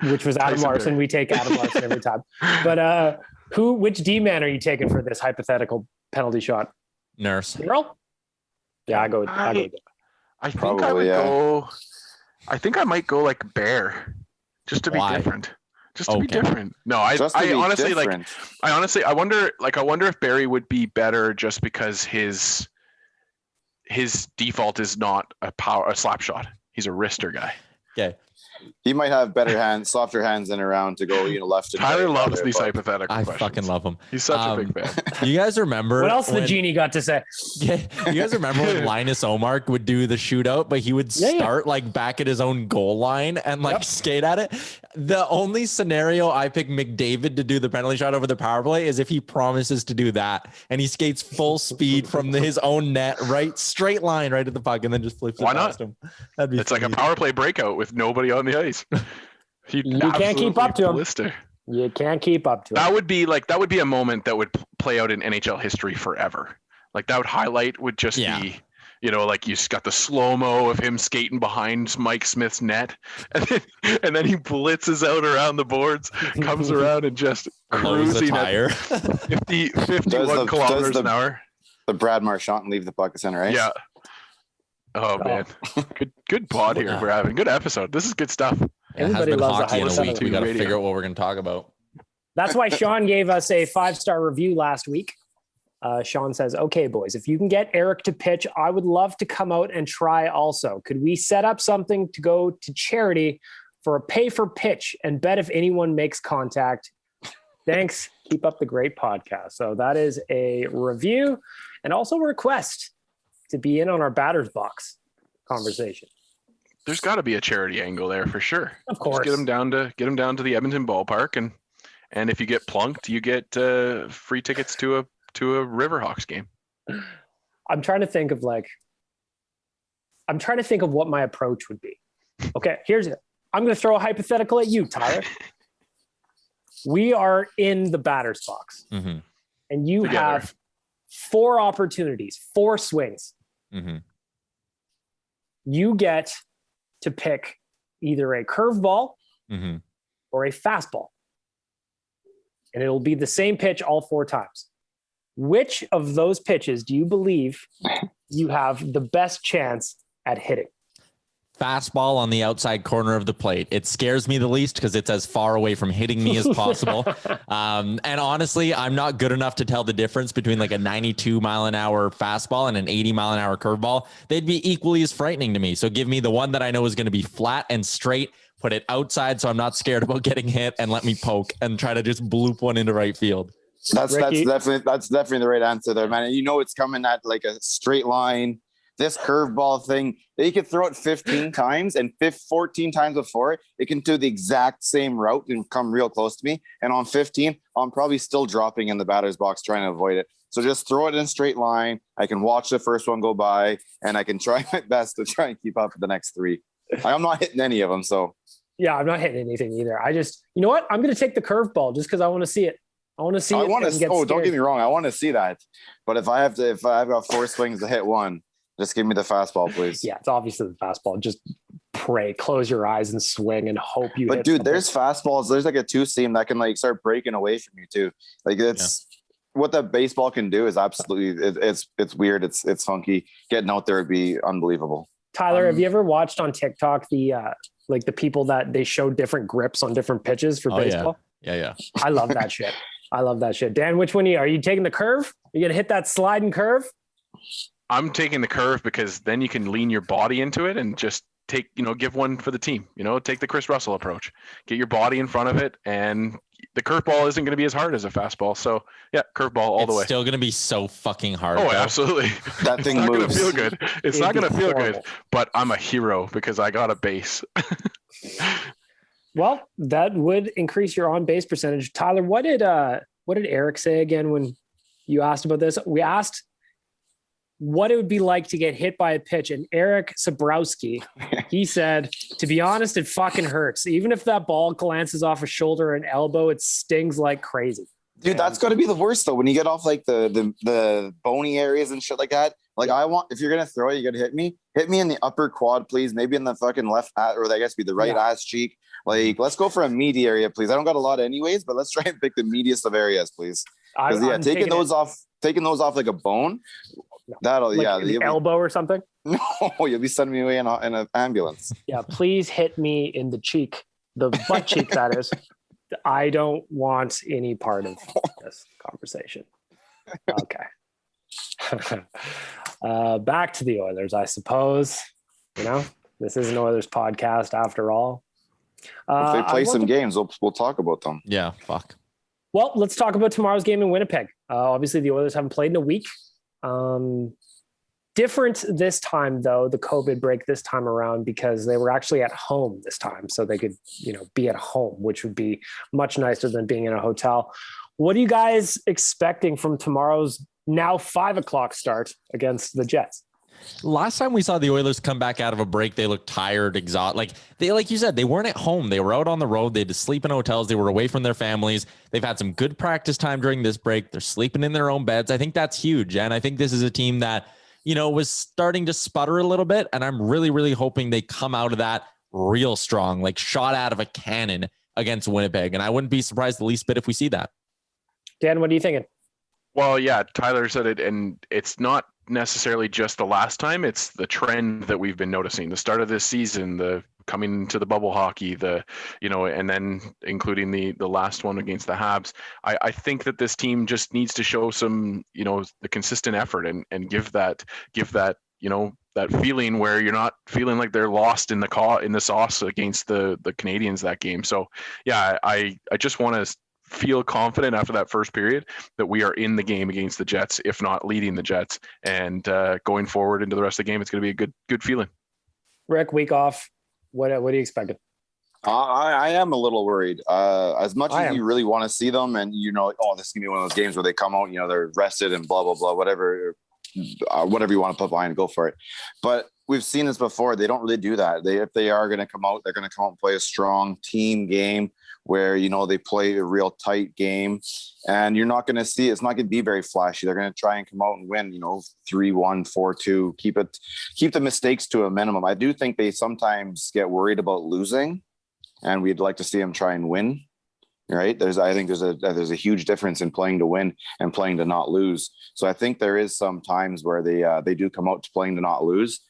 S2: which was Adam
S3: Tyson
S2: Larson.
S3: Berry.
S2: We take Adam Larson every time. But which D-man are you taking for this hypothetical penalty shot?
S4: Nurse.
S2: Earl? Yeah, I go.
S3: I think I
S5: Probably,
S3: would
S5: yeah.
S3: go. I think I might go like Bear, just to be
S4: Why?
S3: different. Just to be
S4: Okay.
S3: different. No, I
S5: Just to be
S3: honestly
S5: different.
S3: I wonder if Barry would be better just because his default is not a slap shot. He's a wrister guy.
S4: Okay.
S5: He might have better hands, softer hands in around to go, left and
S3: Tyler
S5: right.
S3: loves these hypothetical
S4: I
S3: questions.
S4: fucking love him.
S3: He's such a big fan.
S4: You guys remember
S2: What else the
S4: when-
S2: genie got to say?
S4: Yeah, you guys remember when Linus Omark would do the shootout, but he would
S2: Yeah, yeah.
S4: start like back at his own goal line and like
S2: Yep.
S4: skate at it? The only scenario I pick McDavid to do the penalty shot over the power play is if he promises to do that and he skates full speed from his own net, right straight line right at the puck, and then just flips it
S3: Why not?
S4: past him. That'd be
S3: It's like a
S4: funny.
S3: power play breakout with nobody on the ice.
S2: You can't keep up to him.
S3: Blister.
S2: You can't keep up to it.
S3: That would be a moment that would play out in NHL history forever. Like that would highlight would just
S4: Yeah.
S3: be, like you got the slow-mo of him skating behind Mike Smith's net, and then he blitzes out around the boards, comes around and just
S4: Blows the
S3: cruising at
S4: tire.
S3: 51 kilometers an hour.
S5: The Brad Marchand and leave the puck at center ice.
S3: Yeah. Oh man, good pod here we're having. Good episode. This is good stuff.
S4: It has
S2: Everybody
S4: been
S2: loves a
S4: hockey in a
S2: hypothetical.
S4: week. We got to
S3: Radio.
S4: figure out what we're going to talk about.
S2: That's why Sean gave us a 5-star review last week. Sean says, "Okay, boys, if you can get Eric to pitch, I would love to come out and try also. Could we set up something to go to charity for a pay for pitch and bet if anyone makes contact? Thanks. Keep up the great podcast." So that is a review and also a request to be in on our batter's box conversation.
S3: There's got to be a charity angle there for sure.
S2: Of course.
S3: Just get them down to the Edmonton ballpark, and if you get plunked, you get free tickets to a Riverhawks game.
S2: I'm trying to think of what my approach would be. Okay, here's it. I'm going to throw a hypothetical at you, Tyler. We are in the batter's box,
S4: Mm-hmm.
S2: and you
S3: Together.
S2: have 4 opportunities, 4 swings.
S4: Mm-hmm.
S2: You get to pick either a curveball
S4: Mm-hmm.
S2: or a fastball, and it'll be the same pitch all 4 times. Which of those pitches do you believe you have the best chance at hitting?
S4: Fastball on the outside corner of the plate. It scares me the least because it's as far away from hitting me as possible. And honestly, I'm not good enough to tell the difference between like a 92 mile an hour fastball and an 80 mile an hour curveball. They'd be equally as frightening to me. So give me the one that I know is going to be flat and straight, put it outside so I'm not scared about getting hit, and let me poke and try to just bloop one into right field.
S5: That's
S2: Ricky?
S5: definitely the right answer there, man. And it's coming at like a straight line. This curveball thing, you could throw it 15 times, and 14 times before it can do the exact same route and come real close to me. And on 15, I'm probably still dropping in the batter's box trying to avoid it. So just throw it in a straight line. I can watch the first one go by, and I can try my best to try and keep up with the next 3. I'm not hitting any of them, so.
S2: Yeah, I'm not hitting anything either. I just, you know what? I'm going to take the curveball just because I want to see it. I want to see it. And get
S5: don't
S2: scared.
S5: get me wrong. I want to see that. But if I've got 4 swings to hit one, just give me the fastball, please.
S2: Yeah, it's obviously the fastball. Just pray, close your eyes and swing and hope you
S5: But
S2: hit
S5: dude,
S2: something.
S5: there's fastballs. There's like a 2-seam that can like start breaking away from you too. Like what that baseball can do is absolutely it's weird. It's funky. Getting out there would be unbelievable.
S2: Tyler, have you ever watched on TikTok the people that they show different grips on different pitches for baseball?
S4: Yeah.
S2: I love that shit. I love that shit. Dan, which one are you taking the curve? You gonna hit that sliding curve?
S3: I'm taking the curve because then you can lean your body into it and just give one for the team. Take the Chris Russell approach. Get your body in front of it, and the curveball isn't going to be as hard as a fastball. So yeah, curveball all the way.
S4: It's still going to be so fucking hard.
S3: Oh,
S4: though.
S3: absolutely.
S5: That thing
S3: It's not going to
S5: moves.
S3: feel good. It's
S2: It'd
S3: not going to
S2: be
S3: feel
S2: horrible.
S3: good, but I'm a hero because I got a base.
S2: Well, that would increase your on base percentage. Tyler, what did Eric say again when you asked about this? We asked what it would be like to get hit by a pitch. And Eric Sabrowski, he said, to be honest, it fucking hurts. Even if that ball glances off a shoulder or an elbow, it stings like crazy.
S5: Dude, that's got to be the worst though. When you get off like the bony areas and shit like that. Like if you're going to throw it, you got to hit me in the upper quad, please. Maybe in the fucking left, or I guess be the right ass cheek. Like, let's go for a meaty area, please. I don't got a lot anyways, but let's try and pick the meatiest of areas, please. Because taking those off like a bone, that'll like
S2: the elbow or something.
S5: No, you'll be sending me away in an ambulance. Yeah,
S2: please hit me in the cheek, the butt cheek. That is. I don't want any part of this conversation. Okay. Back to the Oilers, I suppose. This is an Oilers podcast after all.
S5: If they play some games, we'll talk about them.
S4: Yeah, fuck.
S2: Well, let's talk about tomorrow's game in Winnipeg. Obviously, the Oilers haven't played in a week. Different this time, though, the COVID break this time around, because they were actually at home this time. So they could, be at home, which would be much nicer than being in a hotel. What are you guys expecting from tomorrow's now 5:00 start against the Jets?
S4: Last time we saw the Oilers come back out of a break, they looked tired, exhausted. Like you said, they weren't at home. They were out on the road. They had to sleep in hotels. They were away from their families. They've had some good practice time during this break. They're sleeping in their own beds. I think that's huge. And I think this is a team that, was starting to sputter a little bit. And I'm really, really hoping they come out of that real strong, like shot out of a cannon against Winnipeg. And I wouldn't be surprised the least bit if we see that.
S2: Dan, what are you thinking?
S3: Well, yeah, Tyler said it, and it's not necessarily just the last time. It's the trend that we've been noticing. The start of this season, the coming to the bubble hockey, and then including the last one against the Habs. I think that this team just needs to show some, the consistent effort and give that, that feeling where you're not feeling like they're lost in the sauce against the Canadians that game. So yeah, I just want to feel confident after that first period that we are in the game against the Jets, if not leading the Jets, and going forward into the rest of the game, it's going to be a good feeling.
S2: Rick, week off. What are you expecting?
S5: I am a little worried. As much as you really want to see them, and this is gonna be one of those games where they come out, they're rested and blah blah blah, whatever you want to put behind, go for it. But we've seen this before. They don't really do that. If they are going to come out, they're going to come out and play a strong team game where, they play a real tight game, and you're not going to see, it's not going to be very flashy. They're going to try and come out and win, 3-1, 4-2, keep the mistakes to a minimum. I do think they sometimes get worried about losing, and we'd like to see them try and win. Right. I think there's a huge difference in playing to win and playing to not lose. So I think there is some times where they do come out to playing to not lose,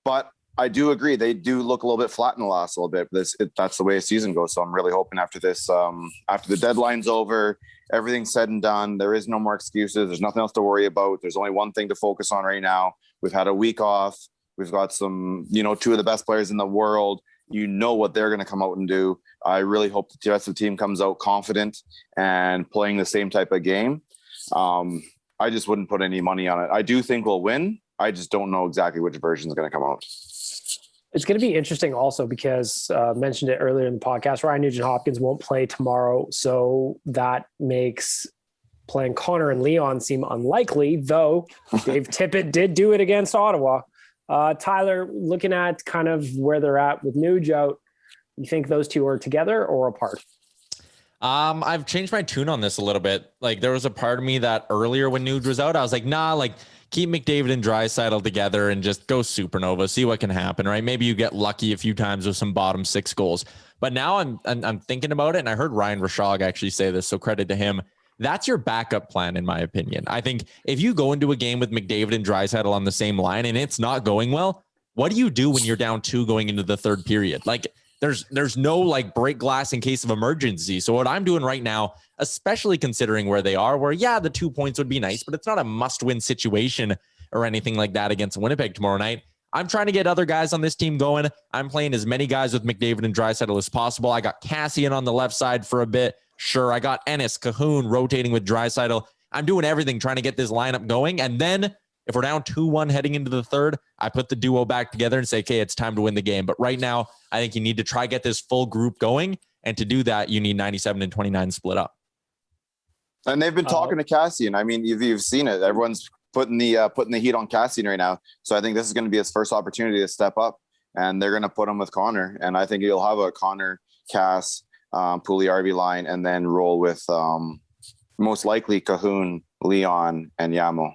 S5: but I do agree. They do look a little bit flat in the last little bit. That's the way a season goes. So I'm really hoping after this, after the deadline's over, everything's said and done, there is no more excuses. There's nothing else to worry about. There's only one thing to focus on right now. We've had a week off. We've got some, two of the best players in the world. What they're going to come out and do. I really hope the rest of the team comes out confident and playing the same type of game. I just wouldn't put any money on it. I do think we'll win. I just don't know exactly which version is going to come out.
S2: It's going to be interesting also because mentioned it earlier in the podcast, Ryan Nugent Hopkins won't play tomorrow. So that makes playing Connor and Leon seem unlikely, though Dave Tippett did do it against Ottawa. Tyler, looking at kind of where they're at with Nuge out, you think those two are together or apart?
S4: I've changed my tune on this a little bit. Like there was a part of me that earlier when Nuge was out, I was like, nah, keep McDavid and Draisaitl together and just go supernova, see what can happen, right? Maybe you get lucky a few times with some bottom six goals. But now I'm thinking about it, and I heard Ryan Rishaug actually say this, so credit to him. That's your backup plan, in my opinion. I think if you go into a game with McDavid and Draisaitl on the same line and it's not going well, what do you do when you're down 2 going into the third period? There's no break glass in case of emergency. So what I'm doing right now, especially considering where they are, where the 2 points would be nice, but it's not a must-win situation or anything like that against Winnipeg tomorrow night. I'm trying to get other guys on this team going. I'm playing as many guys with McDavid and Draisaitl as possible. I got Cassian on the left side for a bit. Sure, I got Ennis, Cahoon rotating with Draisaitl. I'm doing everything trying to get this lineup going. And then if we're down 2-1 heading into the third, I put the duo back together and say, okay, it's time to win the game. But right now, I think you need to try get this full group going. And to do that, you need 97 and 29 split up.
S5: And they've been talking to Cassian. I mean, you've seen it. Everyone's putting the heat on Cassian right now. So I think this is going to be his first opportunity to step up, and they're going to put him with Connor. And I think he'll have a Connor, Cass, Pugliarvi line, and then roll with most likely Cahoon, Leon, and Yamo.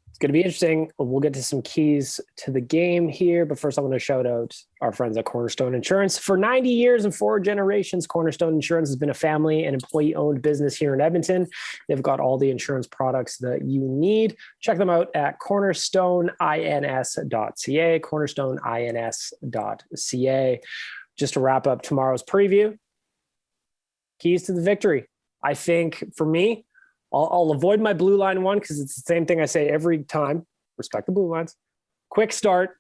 S2: It's going to be interesting. We'll get to some keys to the game here, but first I want to shout out our friends at Cornerstone Insurance. For 90 years and 4 generations, Cornerstone Insurance has been a family and employee-owned business here in Edmonton. They've got all the insurance products that you need. Check them out at cornerstoneins.ca, cornerstoneins.ca. Just to wrap up tomorrow's preview, keys to the victory. I think for me, I'll avoid my blue line one because it's the same thing I say every time. Respect the blue lines. Quick start.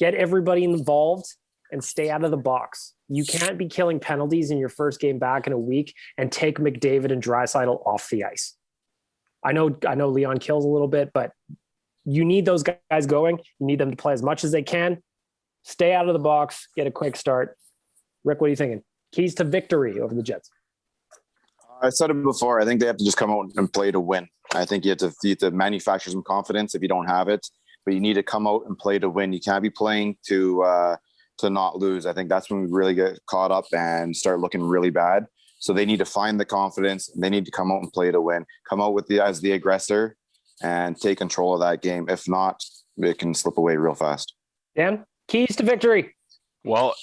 S2: Get everybody involved and stay out of the box. You can't be killing penalties in your first game back in a week and take McDavid and Draisaitl off the ice. I know Leon kills a little bit, but you need those guys going. You need them to play as much as they can. Stay out of the box. Get a quick start. Rick, what are you thinking? Keys to victory over the Jets.
S5: I said it before. I think they have to just come out and play to win. I think you have to manufacture some confidence if you don't have it, but you need to come out and play to win. You can't be playing to not lose. I think that's when we really get caught up and start looking really bad. So they need to find the confidence. They need to come out and play to win. Come out as the aggressor and take control of that game. If not, it can slip away real fast. Dan, keys to victory.
S3: Well,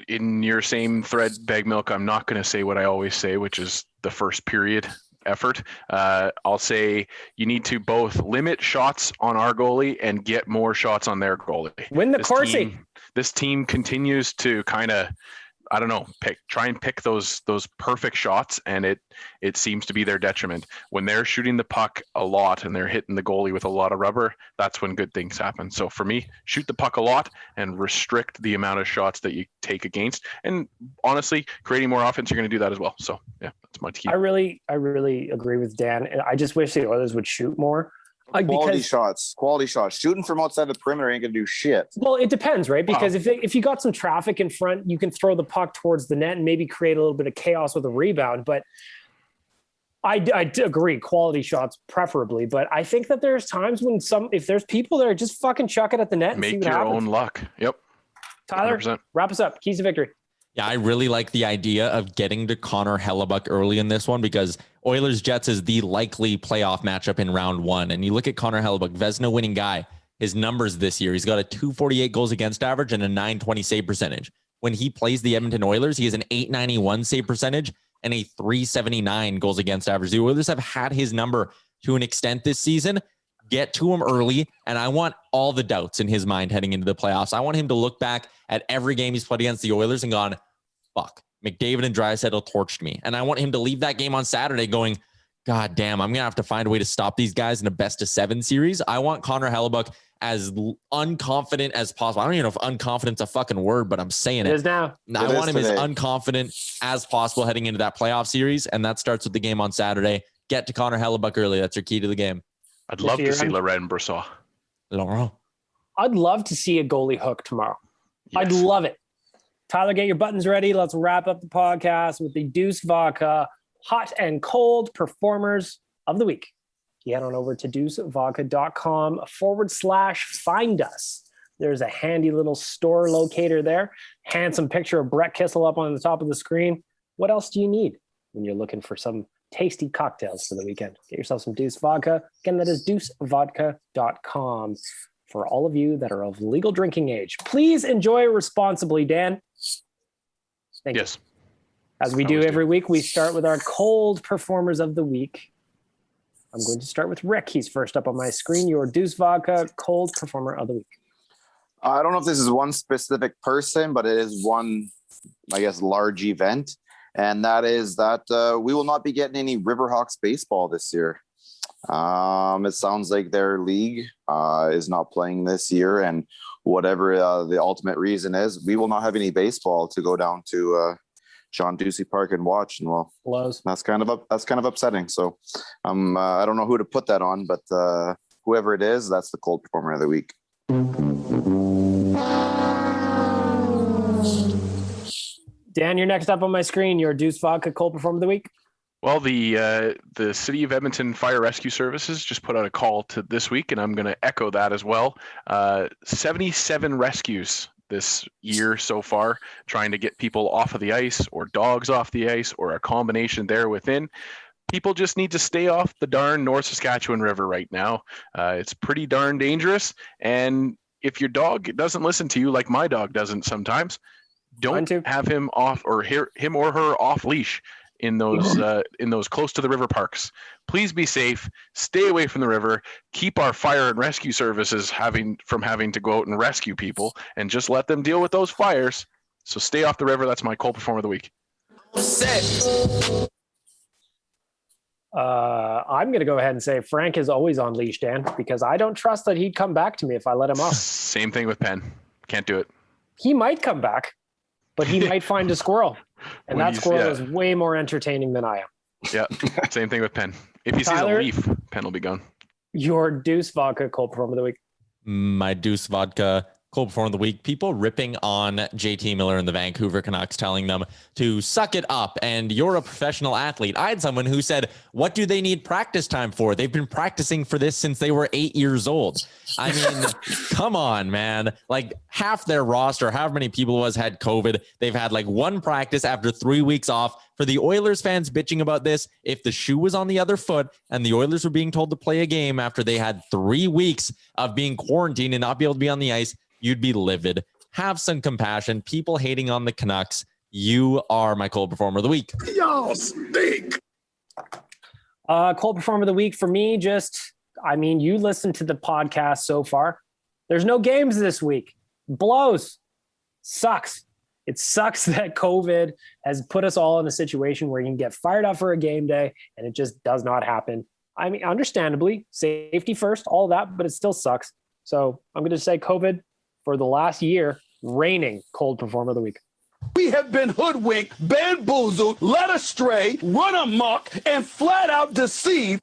S3: in your same thread, Bag Milk, I'm not going to say what I always say, which is the first period effort. I'll say you need to both limit shots on our goalie and get more shots on their goalie.
S2: Win the Corsi.
S3: This team continues to kind of, I don't know, try and pick those perfect shots, and it seems to be their detriment. When they're shooting the puck a lot and they're hitting the goalie with a lot of rubber, that's when good things happen. So for me, shoot the puck a lot and restrict the amount of shots that you take against. And honestly, creating more offense, you're going to do that as well. So yeah, that's my key.
S2: I really agree with Dan. And I just wish the Oilers would shoot more.
S5: Quality shots. Shooting from outside the perimeter ain't gonna do shit.
S2: Well, it depends, right? Because if you got some traffic in front, you can throw the puck towards the net and maybe create a little bit of chaos with a rebound. But I agree, quality shots preferably. But I think that there's times when if there's people that are just fucking chuck it at the net and
S3: make
S2: see what
S3: your
S2: happens.
S3: own luck. Yep.
S2: Tyler,
S3: 100%.
S2: Wrap us up. Keys to victory.
S4: Yeah, I really like the idea of getting to Connor Hellebuck early in this one because Oilers Jets is the likely playoff matchup in round one. And you look at Connor Hellebuck, Vezina winning guy, his numbers this year, he's got a 248 goals against average and a 920 save percentage. When he plays the Edmonton Oilers, he has an 891 save percentage and a 379 goals against average. The Oilers have had his number to an extent this season. Get to him early, and I want all the doubts in his mind heading into the playoffs. I want him to look back at every game he's played against the Oilers and gone, fuck, McDavid and Draisaitl torched me. And I want him to leave that game on Saturday going, God damn, I'm going to have to find a way to stop these guys in a best-of-7 series. I want Connor Hellebuck as unconfident as possible. I don't even know if unconfident's a fucking word, but I'm saying it.
S2: It is now.
S4: I want him as unconfident as possible heading into that playoff series, and that starts with the game on Saturday. Get to Connor Hellebuck early. That's your key to the game.
S3: I'd love to see Laurent Brossoit.
S4: Laurent.
S2: I'd love to see a goalie hook tomorrow.
S3: Yes.
S2: I'd love it. Tyler, get your buttons ready. Let's wrap up the podcast with the Deuce Vodka hot and cold performers of the week. You head on over to deucevodka.com/find us. There's a handy little store locator there. Handsome picture of Brett Kissel up on the top of the screen. What else do you need when you're looking for some tasty cocktails for the weekend? Get yourself some Deuce Vodka. Again, that is deucevodka.com. For all of you that are of legal drinking age, please enjoy responsibly, Dan. Thank you. As we do every week, we start with our cold performers of the week. I'm going to start with Rick. He's first up on my screen. Your Deuce Vodka cold performer of the week.
S5: I don't know if this is one specific person, but it is one, I guess, large event. And that is that we will not be getting any Riverhawks baseball this year. It sounds like their league is not playing this year, and whatever the ultimate reason is, we will not have any baseball to go down to John Ducey Park and watch. And well, that's kind of upsetting. So I don't know who to put that on, but whoever it is, that's the cold performer of the week.
S2: Dan, you're next up on my screen. Your Deuce Vodka cold performer of the week.
S3: Well, the City of Edmonton Fire Rescue Services just put out a call to this week, and I'm going to echo that as well. 77 rescues this year so far, trying to get people off of the ice or dogs off the ice or a combination there within. People just need to stay off the darn North Saskatchewan River right now. It's pretty darn dangerous. And if your dog doesn't listen to you like my dog doesn't sometimes, don't have him off or him or her off leash in those close to the river parks. Please be safe. Stay away from the river. Keep our fire and rescue services from having to go out and rescue people, and just let them deal with those fires. So stay off the river. That's my cold performer of the week.
S2: I'm going to go ahead and say Frank is always on leash, Dan, because I don't trust that he'd come back to me if I let him off.
S3: Same thing with Penn. Can't do it.
S2: He might come back, but he might find a squirrel. And that squirrel is way more entertaining than I am.
S3: Yeah, same thing with Penn. If he sees a leaf, Penn will be gone.
S2: Your Deuce Vodka cold performer of the week.
S4: My Deuce Vodka cold performer of the week. People ripping on JT Miller and the Vancouver Canucks, telling them to suck it up and you're a professional athlete. I had someone who said, what do they need practice time for? They've been practicing for this since they were 8 years old. I mean, come on, man. Like half their roster, however many people it was, had COVID. They've had like one practice after 3 weeks off. For the Oilers fans bitching about this, if the shoe was on the other foot and the Oilers were being told to play a game after they had 3 weeks of being quarantined and not be able to be on the ice, you'd be livid. Have some compassion. People hating on the Canucks. You are my cold performer of the week.
S6: Y'all stink.
S2: Cold performer of the week for me, you listened to the podcast so far. There's no games this week. Blows. Sucks. It sucks that COVID has put us all in a situation where you can get fired up for a game day and it just does not happen. I mean, understandably, safety first, all that, but it still sucks. So I'm going to say COVID for the last year, reigning cold performer of the week.
S6: We have been hoodwinked, bamboozled, led astray, run amok, and flat out deceived.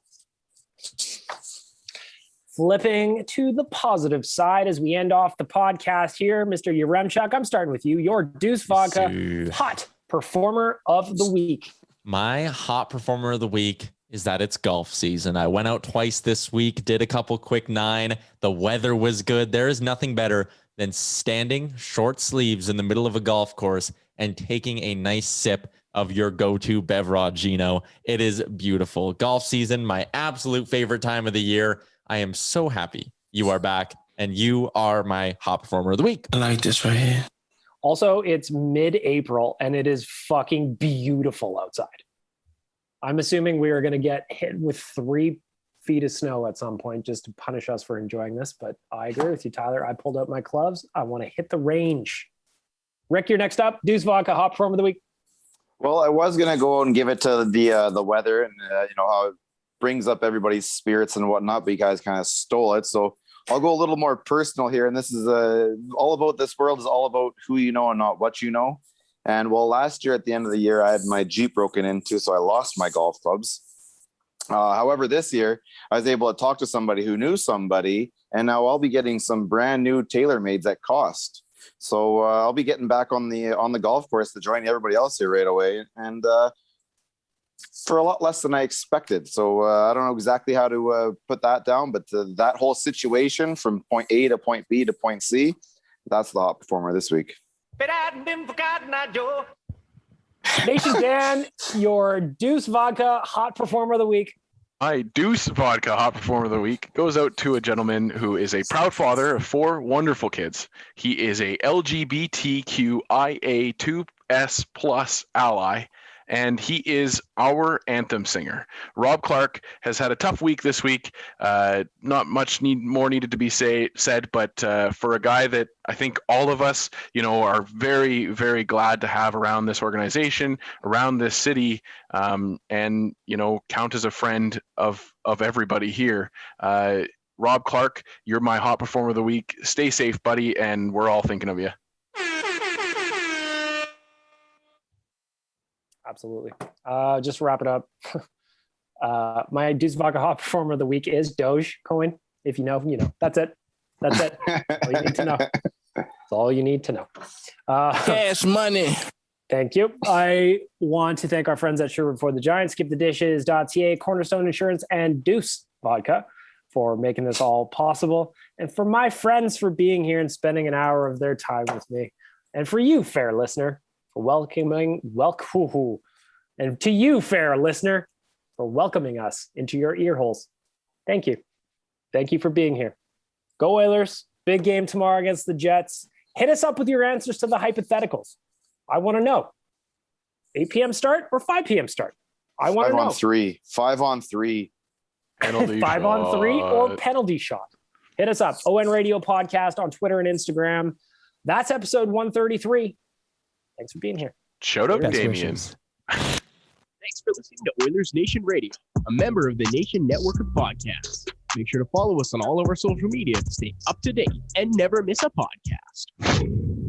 S2: Flipping to the positive side as we end off the podcast here, Mr. Yaremchuk, I'm starting with you. Your Deuce Vodka hot performer of the week.
S4: My hot performer of the week is that it's golf season. I went out twice this week, did a couple quick 9. The weather was good. There is nothing better than standing short sleeves in the middle of a golf course and taking a nice sip of your go-to beverage, Gino. It is beautiful. Golf season, my absolute favorite time of the year. I am so happy you are back, and you are my hot performer of the week.
S6: I like this right here.
S2: Also, it's mid-April, and it is fucking beautiful outside. I'm assuming we are going to get hit with 3 feet of snow at some point just to punish us for enjoying this, but I agree with you, Tyler. I pulled out my gloves. I want to hit the range. Rick, you're next up. Deuce Vodka, hot performer of the week.
S5: Well, I was going to go and give it to the weather and, how it brings up everybody's spirits and whatnot, but you guys kind of stole it. So I'll go a little more personal here. And this is all about this world is all about who you know and not what you know. And well, last year at the end of the year, I had my Jeep broken into, so I lost my golf clubs. However, this year I was able to talk to somebody who knew somebody, and now I'll be getting some brand new TaylorMades at cost. So I'll be getting back on the golf course to join everybody else here right away, and for a lot less than I expected. So I don't know exactly how to put that down, but that whole situation from point A to point B to point C, that's the hot performer this week.
S2: Nation Dan, your Deuce Vodka hot performer of the week.
S3: My Deuce Vodka hot performer of the week goes out to a gentleman who is a proud father of 4 wonderful kids. He is a LGBTQIA2S+ ally, and he is our anthem singer. Rob Clark has had a tough week this week. Not much more needed to be said, but for a guy that I think all of us, are very, very glad to have around this organization, around this city, and, count as a friend of everybody here. Rob Clark, you're my hot performer of the week. Stay safe, buddy, and we're all thinking of you.
S2: Absolutely. Just to wrap it up. My Deuce Vodka hot performer of the week is Dogecoin. If you know, That's it. That's it. All you need to know. That's all you need to know.
S6: Cash money.
S2: Thank you. I want to thank our friends at Sherwood for the Giants, skipthedishes.ca, Cornerstone Insurance, and Deuce Vodka for making this all possible. And for my friends for being here and spending an hour of their time with me. And for you, fair listener, for and to you, fair listener, for welcoming us into your ear holes. Thank you. Thank you for being here. Go Oilers. Big game tomorrow against the Jets. Hit us up with your answers to the hypotheticals. I want to know. 8 p.m. start or 5 p.m. start? I want to know.
S5: 5 on 3.
S3: Penalty
S2: 5 on 3 or penalty shot. Hit us up. ON Radio Podcast on Twitter and Instagram. That's episode 133. Thanks for being here.
S3: Shout out Damien.
S7: Thanks for listening to Oilers Nation Radio, a member of the Nation Network of Podcasts. Make sure to follow us on all of our social media to stay up to date and never miss a podcast.